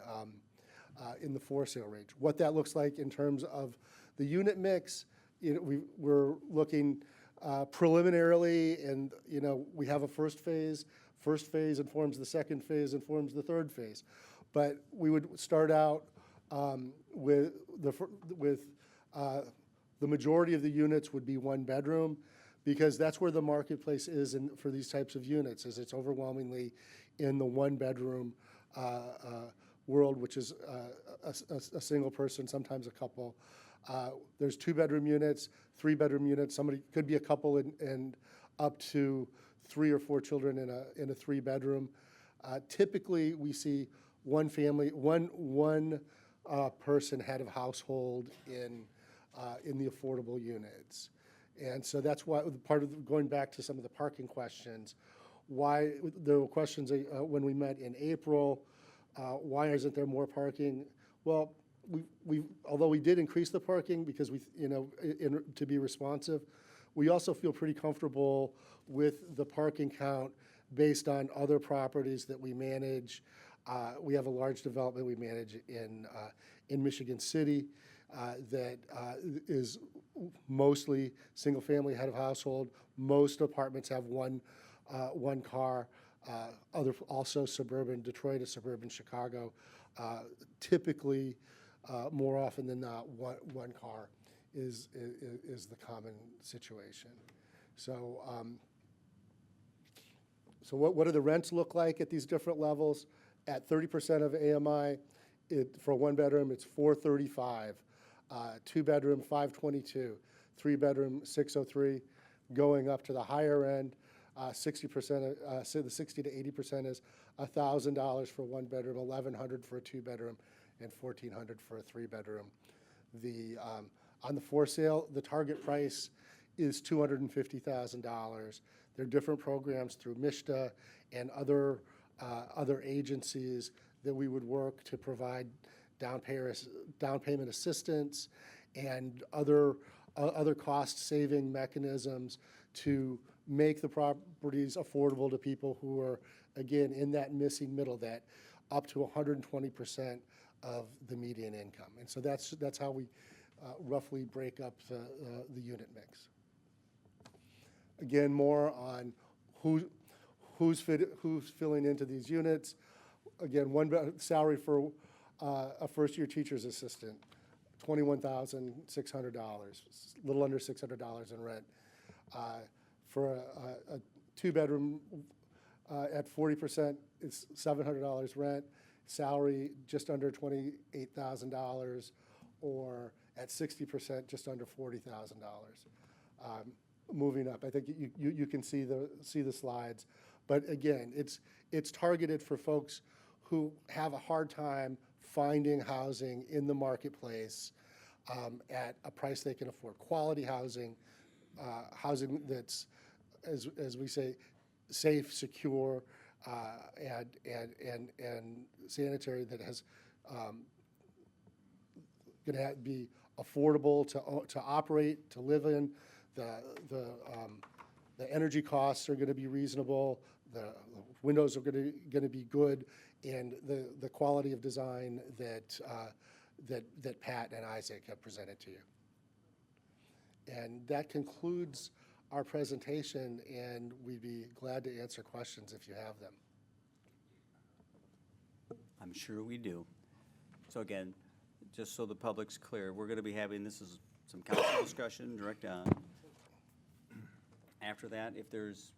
[SPEAKER 2] for-sale range. What that looks like in terms of the unit mix, we're looking preliminarily, and we have a first phase. First phase informs the second phase, informs the third phase. But we would start out with the majority of the units would be 1 bedroom, because that's where the marketplace is for these types of units, is it's overwhelmingly in the 1 bedroom world, which is a single person, sometimes a couple. There's 2-bedroom units, 3-bedroom units. Somebody could be a couple and up to 3 or 4 children in a 3-bedroom. Typically, we see one family, one person head of household in the affordable units. And so that's why part of going back to some of the parking questions, why there were questions when we met in April, why isn't there more parking? Well, although we did increase the parking because we, to be responsive, we also feel pretty comfortable with the parking count based on other properties that we manage. We have a large development we manage in Michigan City that is mostly single-family head of household. Most apartments have one car. Also suburban Detroit, suburban Chicago. Typically, more often than not, one car is the common situation. So, so what do the rents look like at these different levels? At 30% of AMI, for a one-bedroom, it's $435. Two-bedroom, $522. Three-bedroom, $603. Going up to the higher end, 60%, so the 60 to 80% is $1,000 for one bedroom, $1,100 for a two-bedroom, and $1,400 for a three-bedroom. On the for sale, the target price is $250,000. There are different programs through MISTA and other agencies that we would work to provide down payment assistance and other cost-saving mechanisms to make the properties affordable to people who are, again, in that missing middle, that up to 120% of the median income. And so that's how we roughly break up the unit mix. Again, more on who's filling into these units. Again, salary for a first-year teacher's assistant, $21,600, a little under $600 in rent. For a two-bedroom at 40%, it's $700 rent. Salary just under $28,000, or at 60%, just under $40,000. Moving up, I think you can see the slides, but again, it's targeted for folks who have a hard time finding housing in the marketplace at a price they can afford. Quality housing, housing that's, as we say, safe, secure, and sanitary, that has going to be affordable to operate, to live in. The energy costs are going to be reasonable. The windows are going to be good, and the quality of design that Pat and Isaac have presented to you. And that concludes our presentation, and we'd be glad to answer questions if you have them.
[SPEAKER 1] I'm sure we do. So again, just so the public's clear, we're going to be having, this is some council discussion direct on. After that, if there's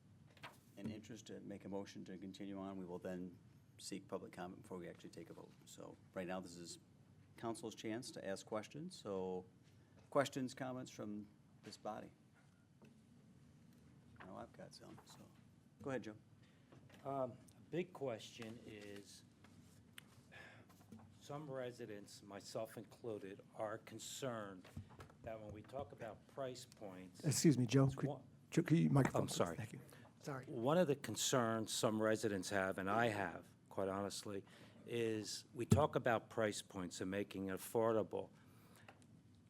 [SPEAKER 1] an interest to make a motion to continue on, we will then seek public comment before we actually take a vote. So right now, this is council's chance to ask questions. So questions, comments from this body? No, I've got some, so go ahead, Joe.
[SPEAKER 7] A big question is, some residents, myself included, are concerned that when we talk about price points.
[SPEAKER 8] Excuse me, Joe. Could you microphone?
[SPEAKER 7] I'm
[SPEAKER 8] please?
[SPEAKER 7] sorry.
[SPEAKER 8] Thank you. Sorry.
[SPEAKER 7] One of the concerns some residents have, and I have, quite honestly, is we talk about price points and making it affordable.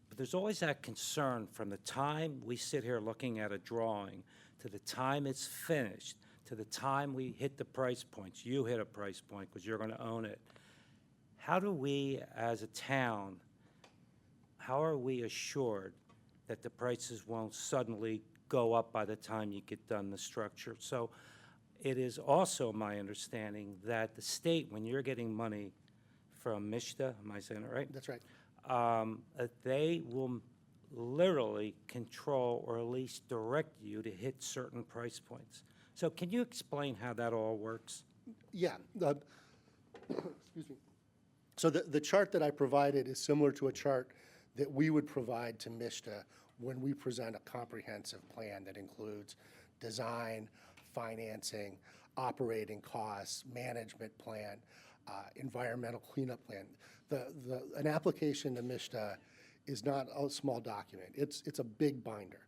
[SPEAKER 7] But there's always that concern from the time we sit here looking at a drawing to the time it's finished, to the time we hit the price points. You hit a price point because you're going to own it. How do we, as a town, how are we assured that the prices won't suddenly go up by the time you get done the structure? So it is also my understanding that the state, when you're getting money from MISTA, am I saying it right?
[SPEAKER 2] That's right.
[SPEAKER 7] They will literally control or at least direct you to hit certain price points. So can you explain how that all works?
[SPEAKER 2] Yeah. Excuse me. So the chart that I provided is similar to a chart that we would provide to MISTA when we present a comprehensive plan that includes design, financing, operating costs, management plan, environmental cleanup plan. An application to MISTA is not a small document. It's a big binder.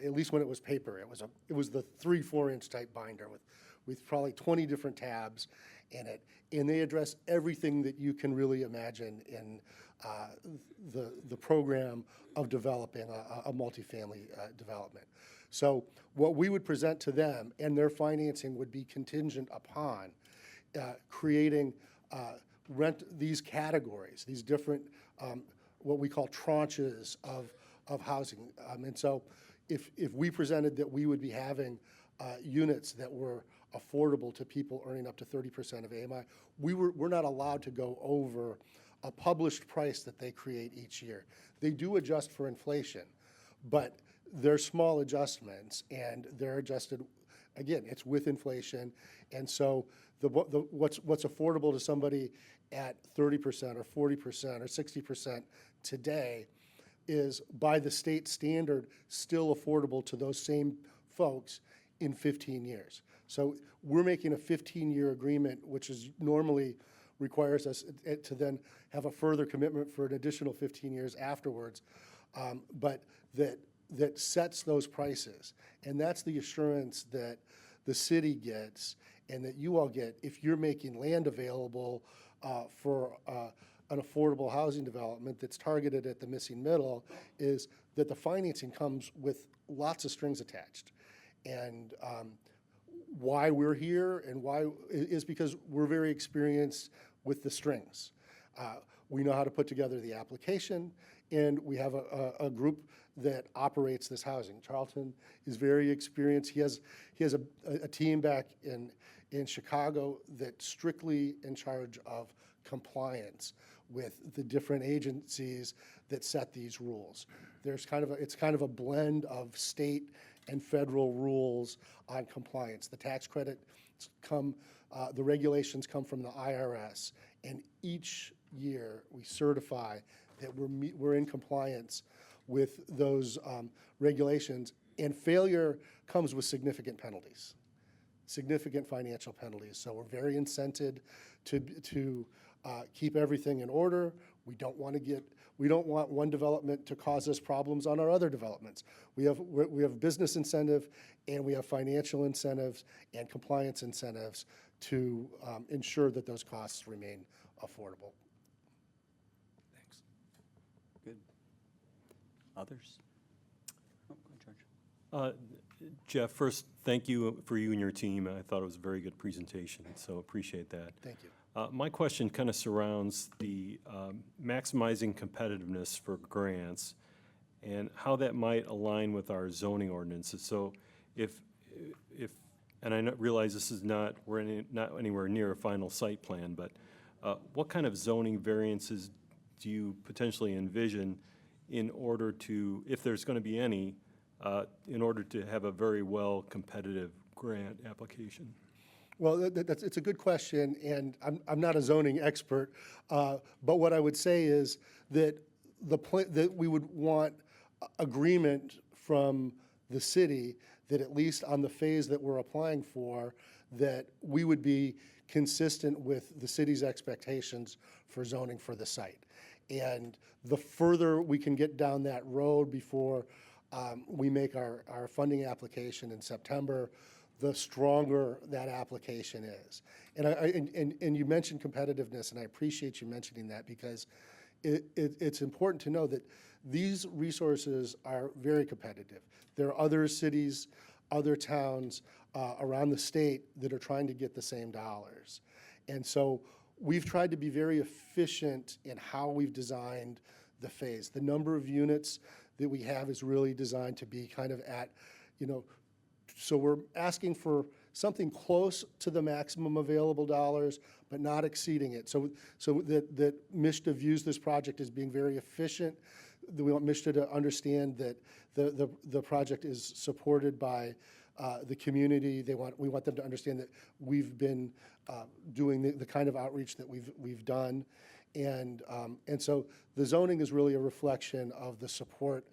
[SPEAKER 2] At least when it was paper, it was the 3-4 inch type binder with probably 20 different tabs in it. And they address everything that you can really imagine in the program of developing a multifamily development. So what we would present to them, and their financing would be contingent upon creating these categories, these different, what we call tranches of housing. And so if we presented that we would be having units that were affordable to people earning up to 30% of AMI, we're not allowed to go over a published price that they create each year. They do adjust for inflation, but they're small adjustments, and they're adjusted, again, it's with inflation. And so what's affordable to somebody at 30% or 40% or 60% today is, by the state standard, still affordable to those same folks in 15 years. So we're making a 15-year agreement, which is normally requires us to then have a further commitment for an additional 15 years afterwards, but that sets those prices. And that's the assurance that the city gets and that you all get if you're making land available for an affordable housing development that's targeted at the missing middle, is that the financing comes with lots of strings attached. And why we're here and why is because we're very experienced with the strings. We know how to put together the application, and we have a group that operates this housing. Charlton is very experienced. He has a team back in Chicago that's strictly in charge of compliance with the different agencies that set these rules. It's kind of a blend of state and federal rules on compliance. The tax credits come, the regulations come from the IRS, and each year we certify that we're in compliance with those regulations, and failure comes with significant penalties, significant financial penalties. So we're very incented to keep everything in order. We don't want one development to cause us problems on our other developments. We have business incentive, and we have financial incentives and compliance incentives to ensure that those costs remain affordable.
[SPEAKER 7] Thanks.
[SPEAKER 1] Good. Others? Oh, go ahead, George.
[SPEAKER 9] Jeff, first, thank you for you and your team. I thought it was a very good presentation, so appreciate that.
[SPEAKER 2] Thank you.
[SPEAKER 9] My question kind of surrounds the maximizing competitiveness for grants and how that might align with our zoning ordinances. So and I realize this is not anywhere near a final site plan, but what kind of zoning variances do you potentially envision in order to, if there's going to be any, in order to have a very well competitive grant application?
[SPEAKER 2] Well, it's a good question, and I'm not a zoning expert, but what I would say is that that we would want agreement from the city that at least on the phase that we're applying for, that we would be consistent with the city's expectations for zoning for the site. And the further we can get down that road before we make our funding application in September, the stronger that application is. And you mentioned competitiveness, and I appreciate you mentioning that, because it's important to know that these resources are very competitive. There are other cities, other towns around the state that are trying to get the same dollars. And so we've tried to be very efficient in how we've designed the phase. The number of units that we have is really designed to be kind of at, so we're asking for something close to the maximum available dollars, but not exceeding it. So that MISTA views this project as being very efficient. We want MISTA to understand that the project is supported by the community. We want them to understand that we've been doing the kind of outreach that we've done, and so the zoning is really a reflection of the support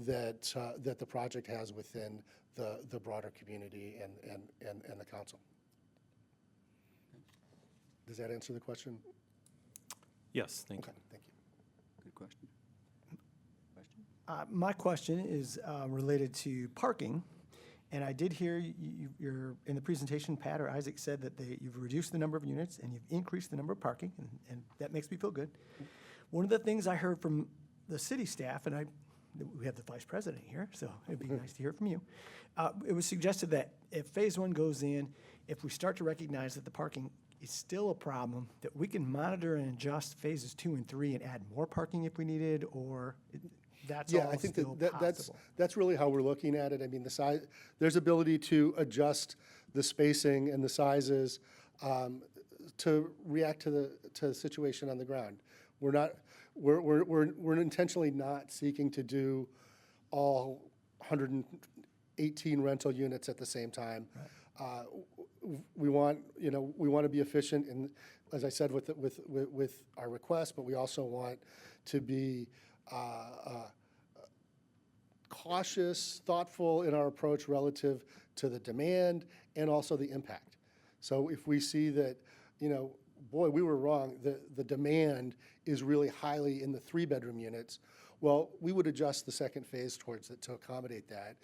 [SPEAKER 2] that the project has within the broader community and the council. Does that answer the question?
[SPEAKER 9] Yes, thank you.
[SPEAKER 2] Okay, thank you.
[SPEAKER 1] Good question.
[SPEAKER 8] My question is related to parking, And I did hear you're, in the presentation, Pat or Isaac said that you've reduced the number of units and you've increased the number of parking, and that makes me feel good. One of the things I heard from the city staff, and we have the vice president here, so it'd be nice to hear from you. It was suggested that if phase one goes in, if we start to recognize that the parking is still a problem, that we can monitor and adjust phases 2 and 3 and add more parking if we needed, or that's
[SPEAKER 2] Yeah,
[SPEAKER 8] all
[SPEAKER 2] I think
[SPEAKER 8] still possible.
[SPEAKER 2] that's really how we're looking at it. I mean, the size, there's ability to adjust the spacing and the sizes to react to the situation on the ground. We're intentionally not seeking to do all 118 rental units at the same time. We want to be efficient in, as I said, with our request, but we also want to be cautious, thoughtful in our approach relative to the demand and also the impact. So if we see that, boy, we were wrong, the demand is really highly in the 3-bedroom units, well, we would adjust the second phase towards it to accommodate that.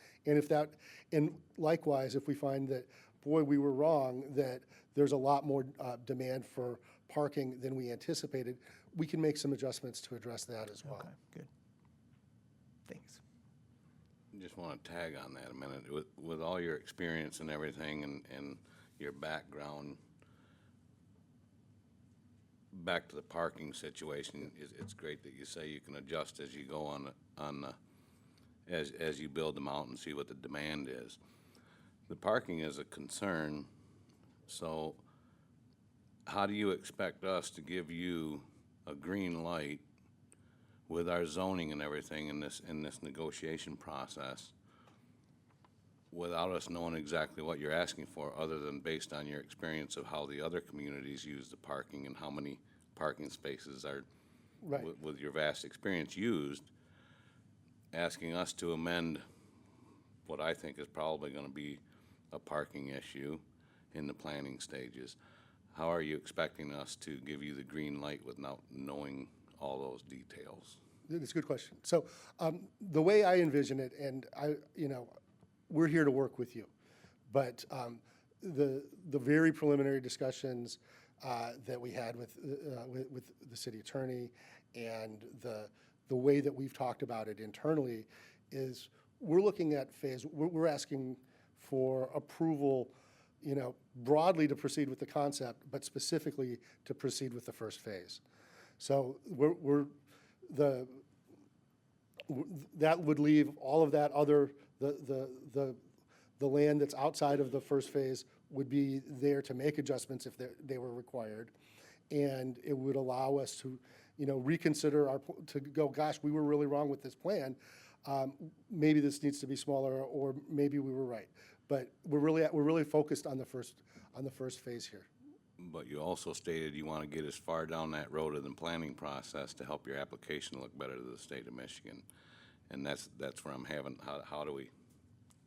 [SPEAKER 2] And likewise, if we find that, boy, we were wrong, that there's a lot more demand for parking than we anticipated, we can make some adjustments to address that as well.
[SPEAKER 8] Okay, good. Thanks.
[SPEAKER 10] Just want to tag on that a minute. With all your experience and everything and your background, back to the parking situation, it's great that you say you can adjust as you go as you build them out and see what the demand is. The parking is a concern, so how do you expect us to give you a green light with our zoning and everything in this negotiation process without us knowing exactly what you're asking for, other than based on your experience of how the other communities use the parking and how many parking spaces are,
[SPEAKER 2] Right.
[SPEAKER 10] with your vast experience, used, asking us to amend what I think is probably going to be a parking issue in the planning stages. How are you expecting us to give you the green light without knowing all those details?
[SPEAKER 2] That's a good question. So the way I envision it, and we're here to work with you, but the very preliminary discussions that we had with the city attorney and the way that we've talked about it internally is we're looking at we're asking for approval, broadly to proceed with the concept, but specifically to proceed with the first phase. So that would leave all of that other, the land that's outside of the first phase would be there to make adjustments if they were required. And it would allow us to, reconsider to go, gosh, we were really wrong with this plan. Maybe this needs to be smaller, or maybe we were right. But we're really focused on the first phase here.
[SPEAKER 10] But you also stated you want to get as far down that road of the planning process to help your application look better to the state of Michigan. And that's where I'm having, how do we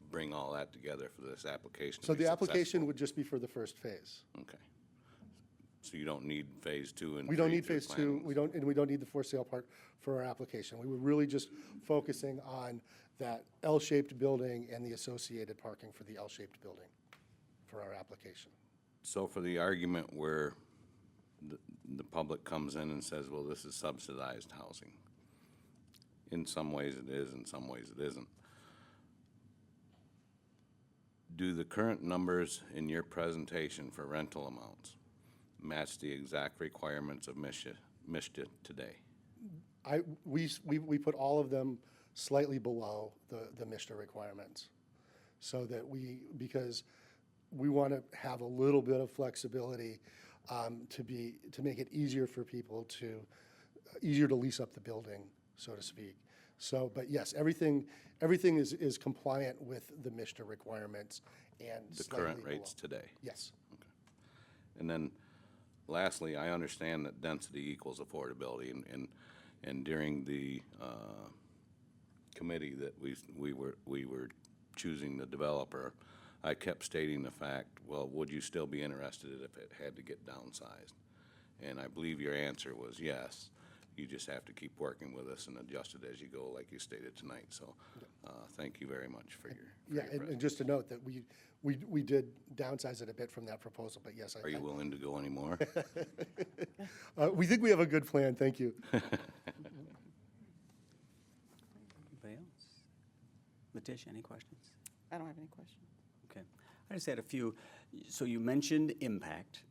[SPEAKER 10] bring all that together for this application to
[SPEAKER 2] So
[SPEAKER 10] be
[SPEAKER 2] the application
[SPEAKER 10] successful?
[SPEAKER 2] would just be for the first phase.
[SPEAKER 10] Okay. So you don't need phase 2 and
[SPEAKER 2] We don't
[SPEAKER 10] 3
[SPEAKER 2] need
[SPEAKER 10] through
[SPEAKER 2] phase 2,
[SPEAKER 10] planning?
[SPEAKER 2] we don't need the for sale part for our application. We were really just focusing on that L-shaped building and the associated parking for the L-shaped building for our application.
[SPEAKER 10] So for the argument where the public comes in and says, well, this is subsidized housing. In some ways it is, in some ways it isn't. Do the current numbers in your presentation for rental amounts match the exact requirements of MSHDA today?
[SPEAKER 2] We put all of them slightly below the MSHDA requirements, so that because we want to have a little bit of flexibility to make it easier for people easier to lease up the building, so to speak. So, but yes, everything is compliant with the MSHDA requirements and
[SPEAKER 10] The
[SPEAKER 2] slightly
[SPEAKER 10] current rates
[SPEAKER 2] below.
[SPEAKER 10] today?
[SPEAKER 2] Yes.
[SPEAKER 10] And then lastly, I understand that density equals affordability, and during the committee that we were choosing the developer, I kept stating the fact, well, would you still be interested if it had to get downsized? And I believe your answer was yes. You just have to keep working with us and adjust it as you go, like you stated tonight. So thank you very much for your
[SPEAKER 2] Yeah, and just to note that we did downsize it a bit from that proposal, but yes.
[SPEAKER 10] Are you willing to go anymore?
[SPEAKER 2] We think we have a good plan, thank you.
[SPEAKER 1] Anybody else? Letitia, any questions?
[SPEAKER 11] I don't have any questions.
[SPEAKER 1] Okay. I just had a few. So you mentioned impact.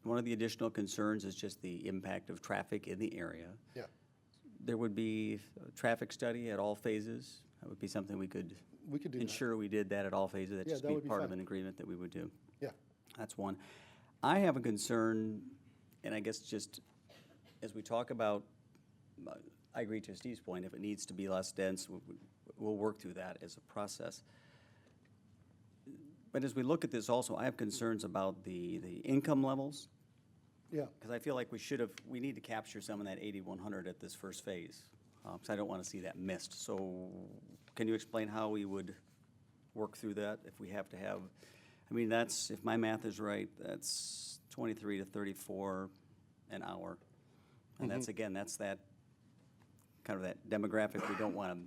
[SPEAKER 1] One of the additional concerns is just the impact of traffic in the area.
[SPEAKER 2] Yeah,
[SPEAKER 1] There would be a traffic study at all phases. That would be something we could
[SPEAKER 2] we could do that.
[SPEAKER 1] ensure we did that at all phases. That'd
[SPEAKER 2] Yeah,
[SPEAKER 1] just
[SPEAKER 2] that
[SPEAKER 1] be
[SPEAKER 2] would be
[SPEAKER 1] part of
[SPEAKER 2] fine.
[SPEAKER 1] an agreement that we would do.
[SPEAKER 2] Yeah,
[SPEAKER 1] That's one. I have a concern, and I guess just as we talk about, I agree to Steve's point, if it needs to be less dense, we'll work through that as a process. But as we look at this also, I have concerns about the income levels,
[SPEAKER 2] yeah.
[SPEAKER 1] because I feel like we need to capture some of that 8,100 at this first phase, because I don't want to see that missed. So can you explain how we would work through that if we have to have, I mean, that's, if my math is right, that's 23 to 34 an hour. And that's, again, that's that, kind of that demographic we don't want to,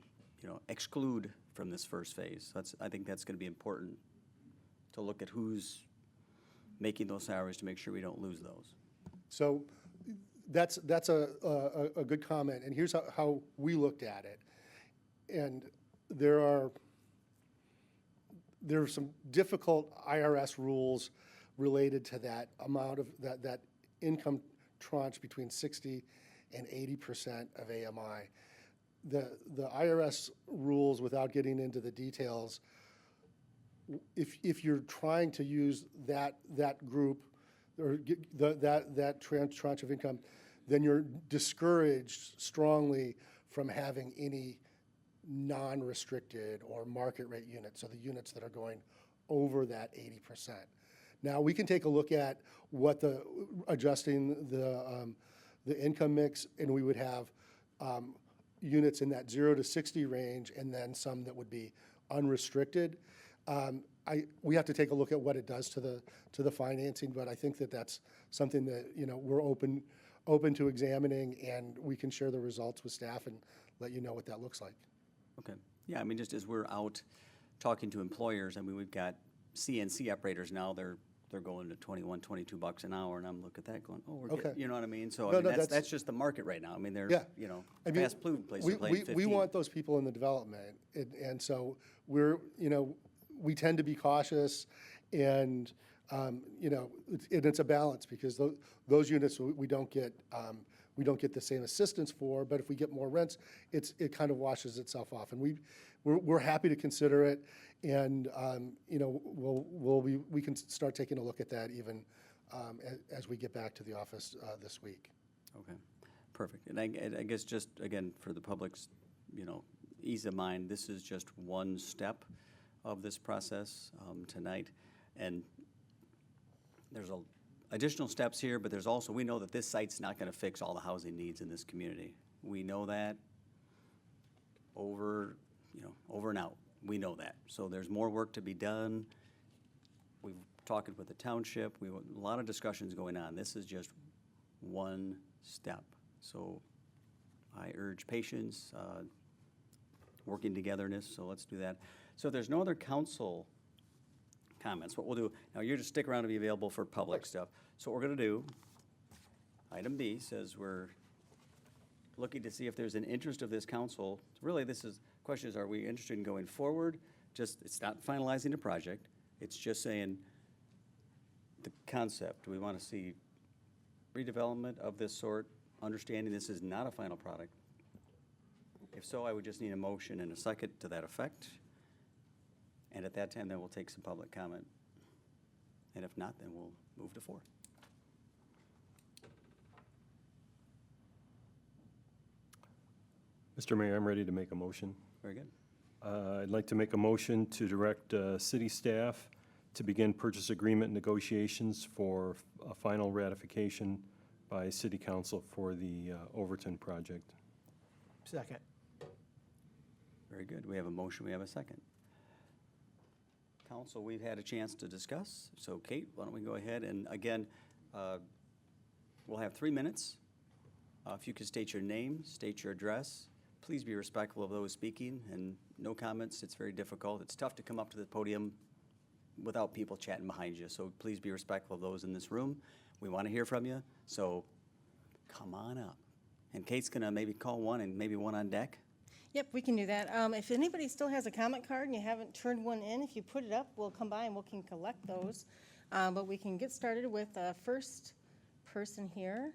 [SPEAKER 1] exclude from this first phase. I think that's going to be important to look at who's making those salaries to make sure we don't lose those.
[SPEAKER 2] So that's a good comment, and here's how we looked at it. And there are some difficult IRS rules related to that amount of, that income tranche between 60 and 80% of AMI. The IRS rules, without getting into the details, if you're trying to use that group, or that tranche of income, then you're discouraged strongly from having any non-restricted or market rate units, so the units that are going over that 80%. Now, we can take a look at what adjusting the income mix, and we would have units in that 0 to 60 range, and then some that would be unrestricted. We have to take a look at what it does to the financing, but I think that's something that, we're open to examining, and we can share the results with staff and let you know what that looks like.
[SPEAKER 1] Okay. Yeah, I mean, just as we're out talking to employers, I mean, we've got CNC operators now, they're going to $21-22 an hour, and I'm looking at that going, oh, we're
[SPEAKER 2] Okay.
[SPEAKER 1] getting, you know what I mean? So,
[SPEAKER 2] No,
[SPEAKER 1] I mean,
[SPEAKER 2] no,
[SPEAKER 1] that's just the market right now. I mean,
[SPEAKER 2] Yeah. I mean,
[SPEAKER 1] fast food places are playing 15.
[SPEAKER 2] we want those people in the development, and so we tend to be cautious, and, it's a balance, because those units we don't get the same assistance for, but if we get more rents, it kind of washes itself off, and we're happy to consider it, and, we can start taking a look at that even as we get back to the office this week.
[SPEAKER 1] Okay, perfect. And I guess just, again, for the public's, ease of mind, this is just one step of this process tonight. And there's additional steps here, but there's also, we know that this site's not going to fix all the housing needs in this community. We know that over and out. We know that. So there's more work to be done. We've talked with the township. A lot of discussions going on. This is just one step. So I urge patience, working togetherness, so let's do that. So if there's no other council comments, what we'll do, now you're just stick around to be available for public stuff. So what we're gonna do, item B says we're looking to see if there's an interest of this council. Really, question is, are we interested in going forward? It's not finalizing the project. It's just saying the concept. Do we want to see redevelopment of this sort, understanding this is not a final product? If so, I would just need a motion and a second to that effect. And at that time, then we'll take some public comment. And if not, then we'll move to 4.
[SPEAKER 9] Mr. Mayor, I'm ready to make a motion.
[SPEAKER 1] Very good.
[SPEAKER 9] I'd like to make a motion to direct city staff to begin purchase agreement negotiations for a final ratification by city council for the Overton project.
[SPEAKER 8] Second.
[SPEAKER 1] Very good. We have a motion, we have a second. Council, we've had a chance to discuss. So Kate, why don't we go ahead and again, we'll have 3 minutes. If you could state your name, state your address, please be respectful of those speaking, and no comments. It's very difficult. It's tough to come up to the podium without people chatting behind you, so please be respectful of those in this room. We want to hear from you, so come on up. And Kate's going to maybe call one and maybe one on deck.
[SPEAKER 3] Yep, we can do that. If anybody still has a comment card and you haven't turned one in, if you put it up, we'll come by and we can collect those. But we can get started with the first person here.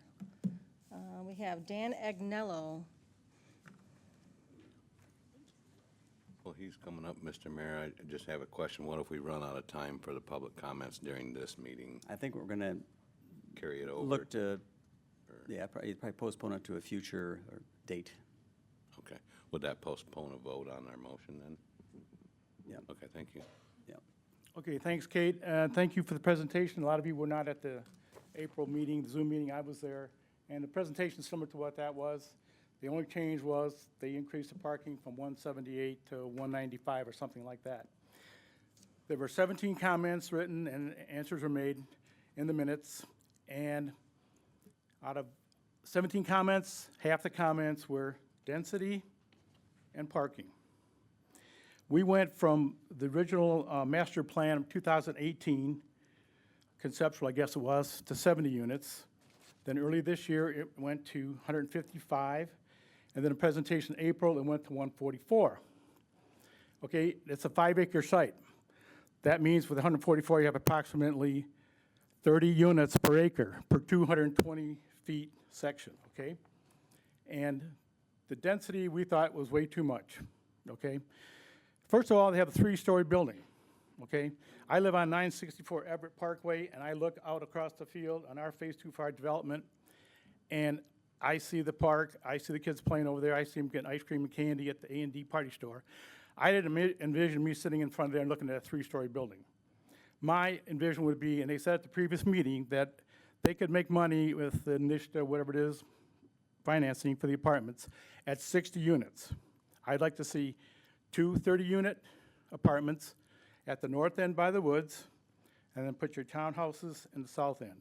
[SPEAKER 3] We have Dan Agnello.
[SPEAKER 10] Well, he's coming up, Mr. Mayor. I just have a question. What if we run out of time for the public comments during this meeting?
[SPEAKER 1] I think we're going to
[SPEAKER 10] Carry it over?
[SPEAKER 1] look to, yeah, probably postpone it to a future date.
[SPEAKER 10] Okay. Would that postpone a vote on our motion then?
[SPEAKER 1] Yeah,
[SPEAKER 10] Okay, thank you.
[SPEAKER 1] yeah.
[SPEAKER 11] Okay, thanks, Kate. Thank you for the presentation. A lot of you were not at the April meeting, the Zoom meeting. I was there. And the presentation is similar to what that was. The only change was they increased the parking from 178 to 195 or something like that. There were 17 comments written and answers were made in the minutes. And out of 17 comments, half the comments were density and parking. We went from the original master plan of 2018, conceptual I guess it was, to 70 units. Then early this year, it went to 155. And then a presentation in April, it went to 144. Okay, it's a 5-acre site. That means with 144, you have approximately 30 units per acre per 220 feet section, okay? And the density we thought was way too much, okay? First of all, they have a 3-story building, okay? I live on 964 Everett Parkway, and I look out across the field on our Phase 2 fire development, and I see the park, I see the kids playing over there, I see them getting ice cream and candy at the A&D party store. I didn't envision me sitting in front of there and looking at a 3-story building. My envision would be, and they said at the previous meeting, that they could make money with the initiative, whatever it is, financing for the apartments, at 60 units. I'd like to see 2 30-unit apartments at the north end by the woods, and then put your townhouses in the south end,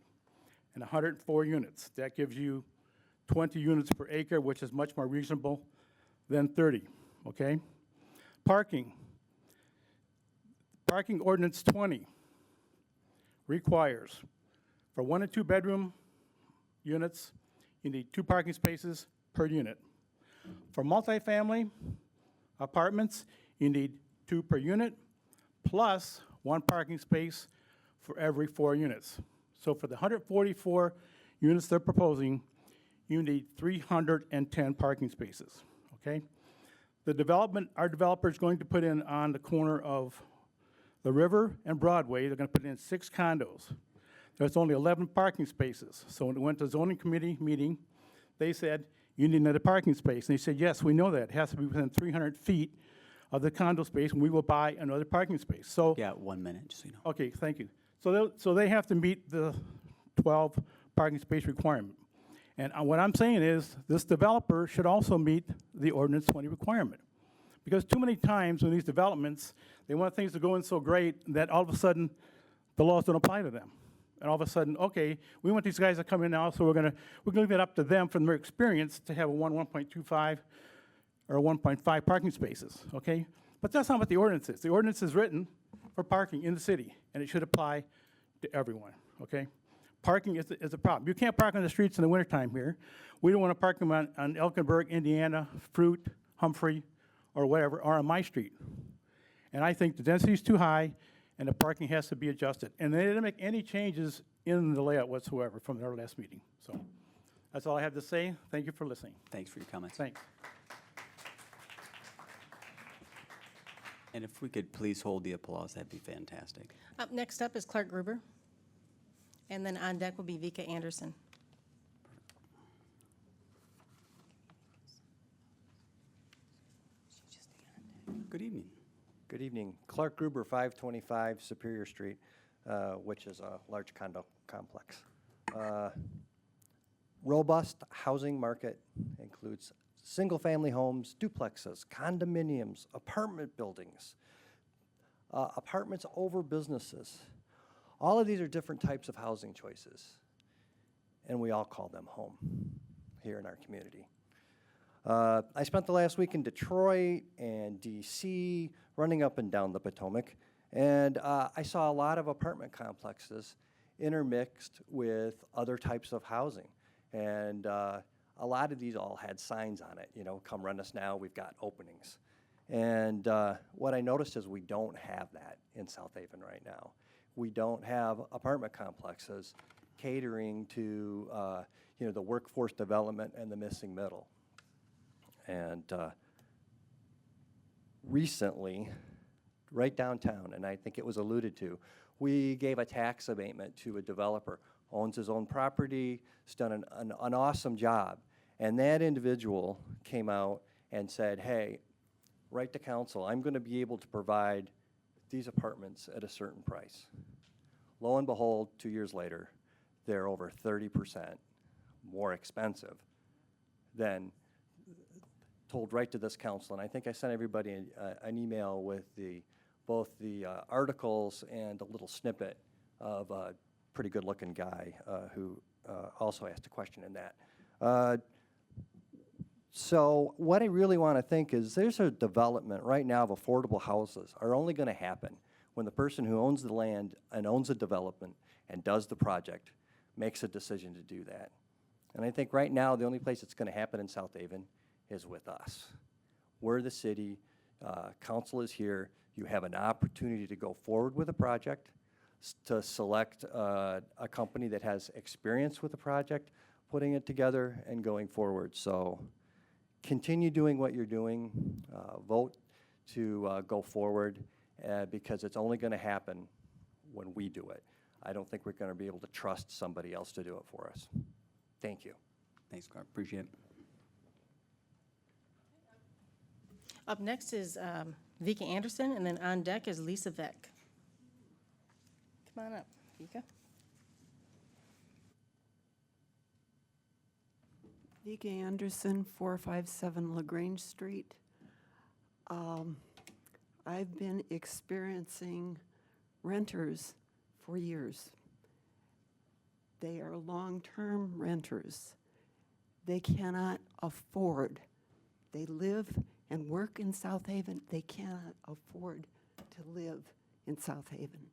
[SPEAKER 11] and 104 units. That gives you 20 units per acre, which is much more reasonable than 30, okay? Parking. Parking ordinance 20 requires for 1 and 2 bedroom units, you need 2 parking spaces per unit. For multifamily apartments, you need 2 per unit, plus 1 parking space for every 4 units. So for the 144 units they're proposing, you need 310 parking spaces, okay? The development, our developer is going to put in on the corner of the river and Broadway, they're gonna put in 6 condos. There's only 11 parking spaces. So when it went to zoning committee meeting, they said, you need another parking space. And they said, yes, we know that. It has to be within 300 feet of the condo space, and we will buy another parking space. So,
[SPEAKER 1] Yeah, 1 minute, just so you know.
[SPEAKER 11] okay, thank you. So they have to meet the 12 parking space requirement. And what I'm saying is, this developer should also meet the ordinance 20 requirement. Because too many times when these developments, they want things to go in so great that all of a sudden, the laws don't apply to them. And all of a sudden, okay, we want these guys to come in now, so we're gonna leave it up to them from their experience to have a 1.25 or 1.5 parking spaces, okay? But that's not what the ordinance is. The ordinance is written for parking in the city, and it should apply to everyone, okay? Parking is a problem. You can't park on the streets in the wintertime here. We don't want to park them on Elkenberg, Indiana, Fruit, Humphrey, or whatever, or on my street. And I think the density is too high, and the parking has to be adjusted. And they didn't make any changes in the layout whatsoever from their last meeting. So that's all I have to say. Thank you for listening.
[SPEAKER 1] Thanks for your comments.
[SPEAKER 11] Thanks.
[SPEAKER 1] And if we could please hold the applause, that'd be fantastic.
[SPEAKER 3] Next up is Clark Gruber. And then on deck will be Vika Anderson.
[SPEAKER 1] Good evening.
[SPEAKER 12] Good evening. Clark Gruber, 525 Superior Street, which is a large condo complex. Robust housing market includes single-family homes, duplexes, condominiums, apartment buildings, apartments over businesses. All of these are different types of housing choices, and we all call them home. here in our community. I spent the last week in Detroit and DC, running up and down the Potomac, and I saw a lot of apartment complexes intermixed with other types of housing. And a lot of these all had signs on it, you know, come rent us now, we've got openings. And what I noticed is we don't have that in South Haven right now. We don't have apartment complexes catering to, you know, the workforce development and the missing middle. And recently, right downtown, and I think it was alluded to, we gave a tax abatement to a developer, owns his own property, has done an awesome job. And that individual came out and said, hey, write to council, I'm going to be able to provide these apartments at a certain price. Lo and behold, 2 years later, they're over 30% more expensive than told right to this council. And I think I sent everybody an email with both the articles and a little snippet of a pretty good-looking guy who also asked a question in that. So what I really want to think is there's a development right now of affordable houses are only going to happen when the person who owns the land and owns the development and does the project makes a decision to do that. And I think right now the only place it's going to happen in South Haven is with us. We're the city, council is here, you have an opportunity to go forward with a project, to select a company that has experience with the project, putting it together and going forward. So continue doing what you're doing, vote to go forward, because it's only going to happen when we do it. I don't think we're going to be able to trust somebody else to do it for us. Thank you.
[SPEAKER 1] Thanks, Clark, appreciate it.
[SPEAKER 3] Up next is Vika Anderson, and then on deck is Lisa Veck. Come on up, Vika.
[SPEAKER 13] Vika Anderson, 457 LaGrange Street. I've been experiencing renters for years. They are long-term renters. They cannot afford. They live and work in South Haven. They cannot afford to live in South Haven.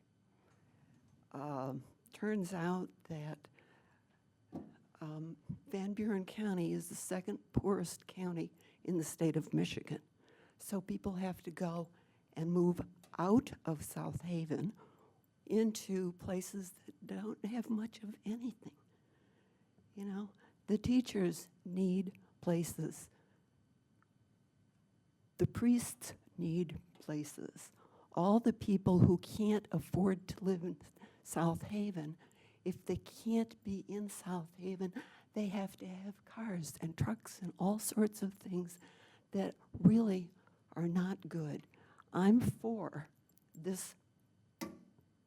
[SPEAKER 13] Turns out that Van Buren County is the second poorest county in the state of Michigan. So people have to go and move out of South Haven into places that don't have much of anything. You know, the teachers need places. The priests need places. All the people who can't afford to live in South Haven, if they can't be in South Haven, they have to have cars and trucks and all sorts of things that really are not good. I'm for this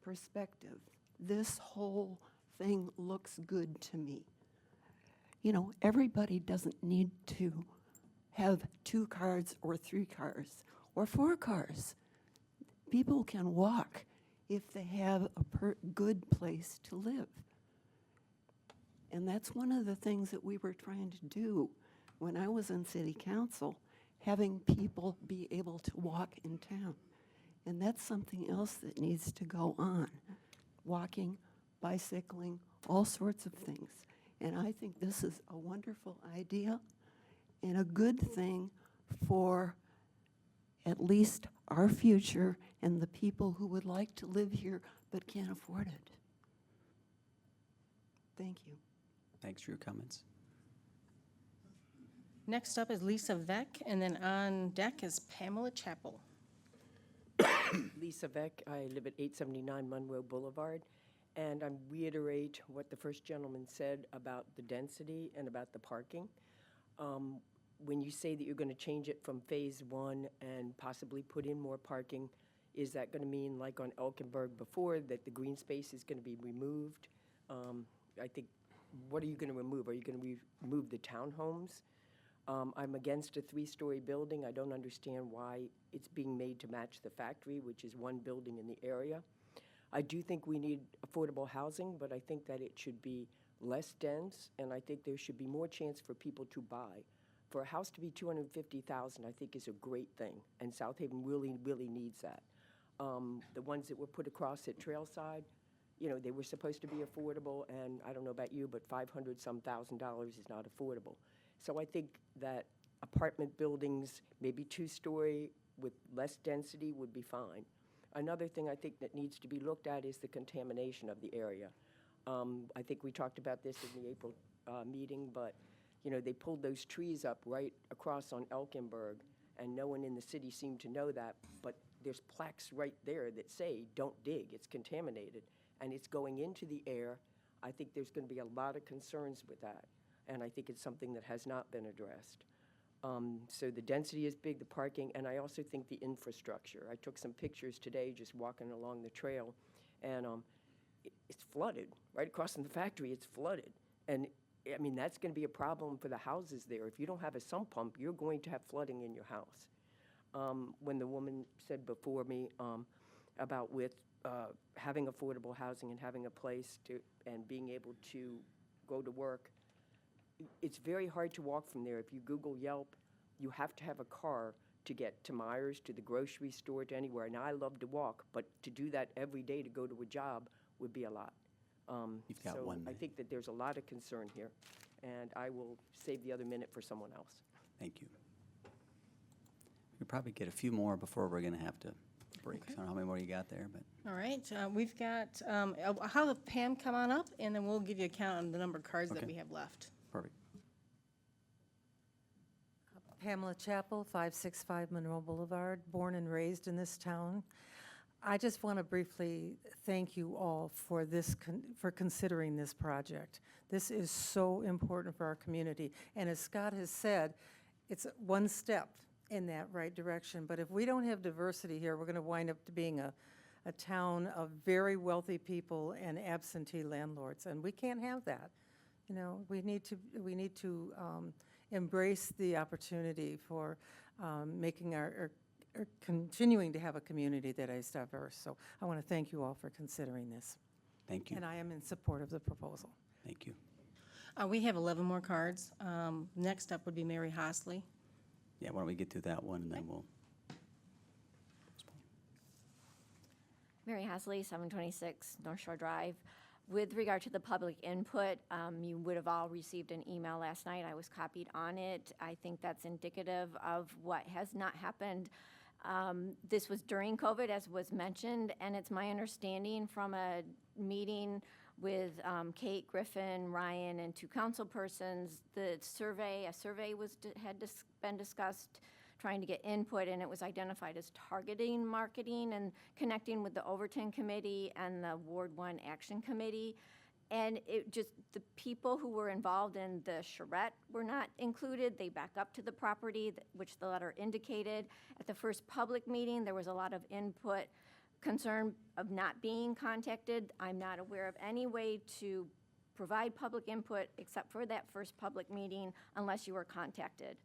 [SPEAKER 13] perspective. This whole thing looks good to me. You know, everybody doesn't need to have 2 cars or 3 cars or 4 cars. People can walk if they have a good place to live. And that's one of the things that we were trying to do when I was in city council, having people be able to walk in town. And that's something else that needs to go on. Walking, bicycling, all sorts of things. And I think this is a wonderful idea and a good thing for at least our future and the people who would like to live here but can't afford it. Thank you.
[SPEAKER 1] Thanks for your comments.
[SPEAKER 3] Next up is Lisa Veck, and then on deck is Pamela Chappell.
[SPEAKER 14] Lisa Veck, I live at 879 Monroe Boulevard, and I reiterate what the first gentleman said about the density and about the parking. When you say that you're going to change it from phase 1 and possibly put in more parking, is that going to mean, like on Elkenberg before, that the green space is going to be removed? I think, what are you going to remove? Are you going to remove the townhomes? I'm against a 3-story building. I don't understand why it's being made to match the factory, which is one building in the area. I do think we need affordable housing, but I think that it should be less dense, and I think there should be more chance for people to buy. For a house to be 250,000, I think is a great thing, and South Haven really, really needs that. The ones that were put across at Trailside, you know, they were supposed to be affordable, and I don't know about you, but $500-some thousand is not affordable. So I think that apartment buildings, maybe two-story with less density would be fine. Another thing I think that needs to be looked at is the contamination of the area. I think we talked about this in the April meeting, but, you know, they pulled those trees up right across on Elkinberg, and no one in the city seemed to know that, but there's plaques right there that say, don't dig, it's contaminated, and it's going into the air. I think there's going to be a lot of concerns with that, and I think it's something that has not been addressed. So the density is big, the parking, and I also think the infrastructure. I took some pictures today just walking along the trail, and it's flooded. Right across from the factory, it's flooded. And, I mean, that's going to be a problem for the houses there. If you don't have a sump pump, you're going to have flooding in your house. When the woman said before me about having affordable housing and having a place to, and being able to go to work, it's very hard to walk from there. If you Google Yelp, you have to have a car to get to Myers, to the grocery store, to anywhere. Now, I love to walk, but to do that every day to go to a job would be a lot.
[SPEAKER 1] You've got
[SPEAKER 14] so
[SPEAKER 1] 1
[SPEAKER 14] I
[SPEAKER 1] minute.
[SPEAKER 14] think that there's a lot of concern here, and I will save the other minute for someone else.
[SPEAKER 1] Thank you. We'll probably get a few more before we're going to have to break. So I don't know how many more you got there, but
[SPEAKER 3] All right, we've got, I'll have Pam come on up, and then we'll give you a count on the number of cards that
[SPEAKER 1] Okay.
[SPEAKER 3] we have left.
[SPEAKER 1] perfect.
[SPEAKER 15] Pamela Chappell, 565 Monroe Boulevard, born and raised in this town. I just want to briefly thank you all for this, for considering this project. This is so important for our community. And as Scott has said, it's one step in that right direction. But if we don't have diversity here, we're going to wind up being a town of very wealthy people and absentee landlords. And we can't have that. You know, we need to embrace the opportunity for making or continuing to have a community that is diverse. So I want to thank you all for considering this.
[SPEAKER 1] Thank you.
[SPEAKER 15] And I am in support of the proposal.
[SPEAKER 1] Thank you.
[SPEAKER 3] We have 11 more cards. Next up would be Mary Hosley.
[SPEAKER 1] Yeah, why don't we get through that one, and then we'll.
[SPEAKER 16] Mary Hasley, 726 North Shore Drive. With regard to the public input, you would have all received an email last night. I was copied on it. I think that's indicative of what has not happened. This was during COVID, as was mentioned, and it's my understanding from a meeting with Kate, Griffin, Ryan, and 2 council persons, a survey had been discussed, trying to get input, and it was identified as targeting marketing and connecting with the Overton Committee and the Ward 1 Action Committee. And it just, the people who were involved in the charrette were not included. They back up to the property, which the letter indicated. At the first public meeting, there was a lot of input, concern of not being contacted. I'm not aware of any way to provide public input except for that first public meeting unless you were contacted.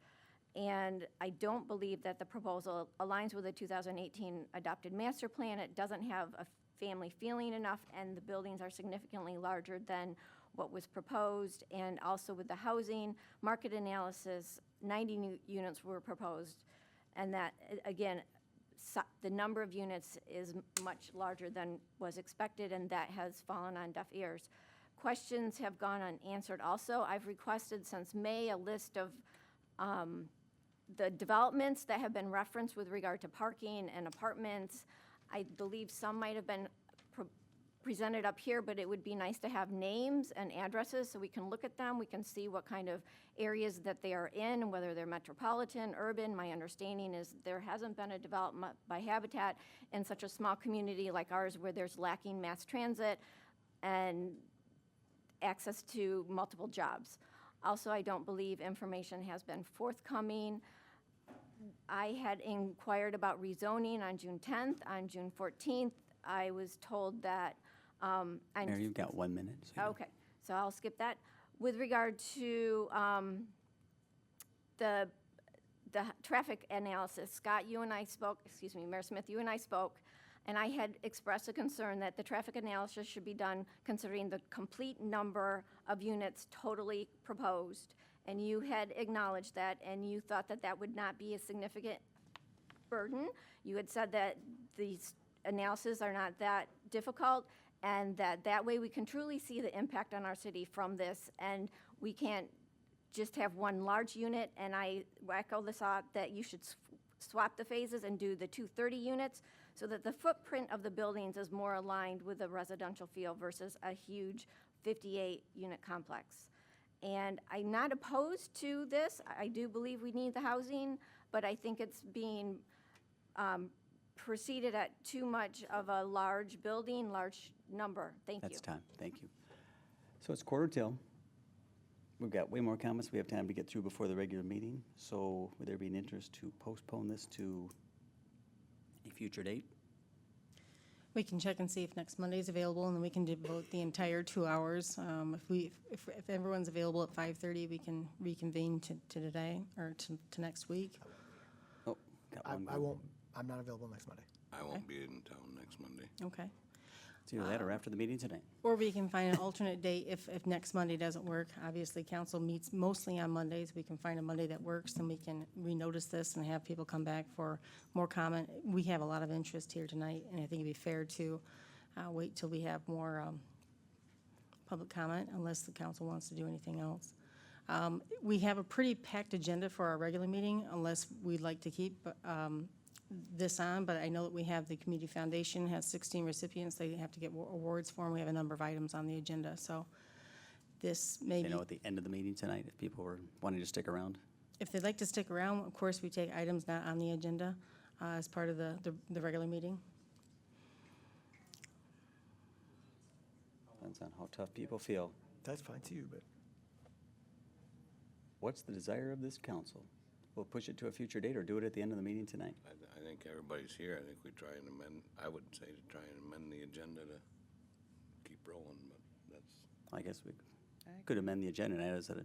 [SPEAKER 16] And I don't believe that the proposal aligns with the 2018 adopted master plan. It doesn't have a family feeling enough, and the buildings are significantly larger than what was proposed. And also with the housing market analysis, 90 new units were proposed. And that, again, the number of units is much larger than was expected, and that has fallen on deaf ears. Questions have gone unanswered also. I've requested since May a list of the developments that have been referenced with regard to parking and apartments. I believe some might have been presented up here, but it would be nice to have names and addresses so we can look at them. We can see what kind of areas that they are in, whether they're metropolitan, urban. My understanding is there hasn't been a development by Habitat in such a small community like ours where there's lacking mass transit and access to multiple jobs. Also, I don't believe information has been forthcoming. I had inquired about rezoning on June 10th. On June 14th, I was told that.
[SPEAKER 1] Mary, you've got 1 minute. So
[SPEAKER 16] Okay, so I'll skip that. With regard to the traffic analysis, Scott, you and I spoke, excuse me, Mayor Smith, you and I spoke, And I had expressed a concern that the traffic analysis should be done considering the complete number of units totally proposed. And you had acknowledged that, and you thought that that would not be a significant burden. You had said that these analyses are not that difficult, and that way we can truly see the impact on our city from this, and we can't just have one large unit. And I echo the thought that you should swap the phases and do the 230 units so that the footprint of the buildings is more aligned with a residential feel versus a huge 58-unit complex. And I'm not opposed to this. I do believe we need the housing, but I think it's being proceeded at too much of a large building, large number. Thank you.
[SPEAKER 1] That's time, thank you. So it's 1:45. We've got way more comments we have time to get through before the regular meeting. So would there be an interest to postpone this to a future date?
[SPEAKER 3] We can check and see if next Monday is available, and then we can devote the entire 2 hours. If everyone's available at 5:30, we can reconvene to today, or to next week.
[SPEAKER 1] Oh, got one.
[SPEAKER 8] I'm not available next Monday.
[SPEAKER 10] I won't be in town next Monday.
[SPEAKER 3] Okay.
[SPEAKER 1] It's either that or after the meeting tonight.
[SPEAKER 3] Or we can find an alternate date if next Monday doesn't work. Obviously, council meets mostly on Mondays. We can find a Monday that works, and we can renotice this and have people come back for more comment. We have a lot of interest here tonight, and I think it'd be fair to wait till we have more public comment, unless the council wants to do anything else. We have a pretty packed agenda for our regular meeting, unless we'd like to keep this on, but I know that we have the Community Foundation has 16 recipients they have to get awards for, and we have a number of items on the agenda, so this may be.
[SPEAKER 1] You know, at the end of the meeting tonight, if people were wanting to stick around.
[SPEAKER 3] If they'd like to stick around, of course, we take items not on the agenda as part of the regular meeting.
[SPEAKER 1] Depends on how tough people feel.
[SPEAKER 8] That's fine too, but
[SPEAKER 1] What's the desire of this council? We'll push it to a future date or do it at the end of the meeting tonight.
[SPEAKER 10] I think everybody's here. I think we try and amend, I would say to try and amend the agenda to keep rolling, but that's.
[SPEAKER 1] I guess we could amend the agenda and add as a,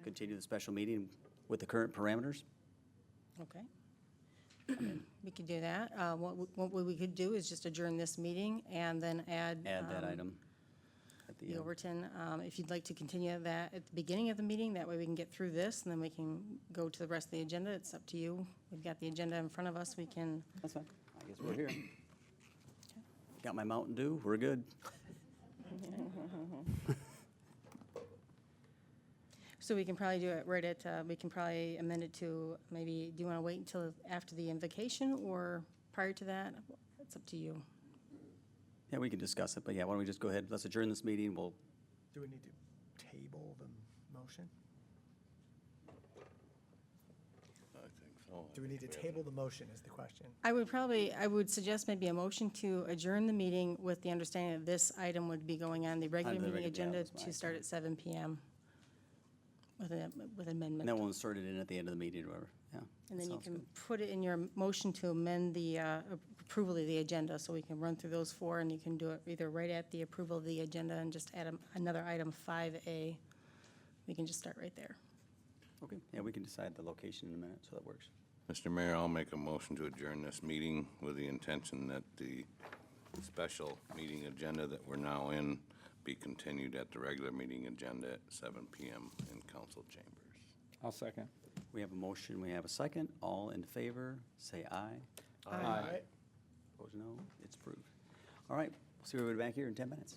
[SPEAKER 1] continue the special meeting with the current parameters.
[SPEAKER 3] Okay. We could do that. What we could do is just adjourn this meeting and then add.
[SPEAKER 1] Add that item at the
[SPEAKER 3] The
[SPEAKER 1] end.
[SPEAKER 3] Overton, if you'd like to continue that at the beginning of the meeting, that way we can get through this, and then we can go to the rest of the agenda. It's up to you. We've got the agenda in front of us. We can.
[SPEAKER 1] That's fine. I guess we're here. Got my Mountain Dew. We're good.
[SPEAKER 3] So we can probably do it right at, we can probably amend it to maybe, do you want to wait until after the invocation or prior to that? It's up to you.
[SPEAKER 1] Yeah, we can discuss it, but yeah, why don't we just go ahead, let's adjourn this meeting. We'll,
[SPEAKER 8] do we need to table the motion?
[SPEAKER 10] I think so.
[SPEAKER 8] Do we need to table the motion is the question.
[SPEAKER 3] I would suggest maybe a motion to adjourn the meeting with the understanding that this item would be going on the regular
[SPEAKER 1] the
[SPEAKER 3] meeting
[SPEAKER 1] regular- yeah,
[SPEAKER 3] agenda
[SPEAKER 1] that's
[SPEAKER 3] to
[SPEAKER 1] fine.
[SPEAKER 3] start at 7 PM with
[SPEAKER 1] and
[SPEAKER 3] amendment.
[SPEAKER 1] then we'll insert it in at the end of the meeting or whatever. Yeah.
[SPEAKER 3] And then you
[SPEAKER 1] sounds
[SPEAKER 3] can
[SPEAKER 1] good.
[SPEAKER 3] put it in your motion to amend the approval of the agenda, so we can run through those four, and you can do it either right at the approval of the agenda and just add another item, 5A. We can just start right there.
[SPEAKER 1] Okay, yeah, we can decide the location in a minute, so that works.
[SPEAKER 10] Mr. Mayor, I'll make a motion to adjourn this meeting with the intention that the special meeting agenda that we're now in be continued at the regular meeting agenda at 7 PM in council chambers.
[SPEAKER 11] I'll second.
[SPEAKER 1] We have a motion, we have a second. All in favor, say aye.
[SPEAKER 11] Aye.
[SPEAKER 1] Opposed, no. It's approved. All right, we'll see everybody back here in 10 minutes.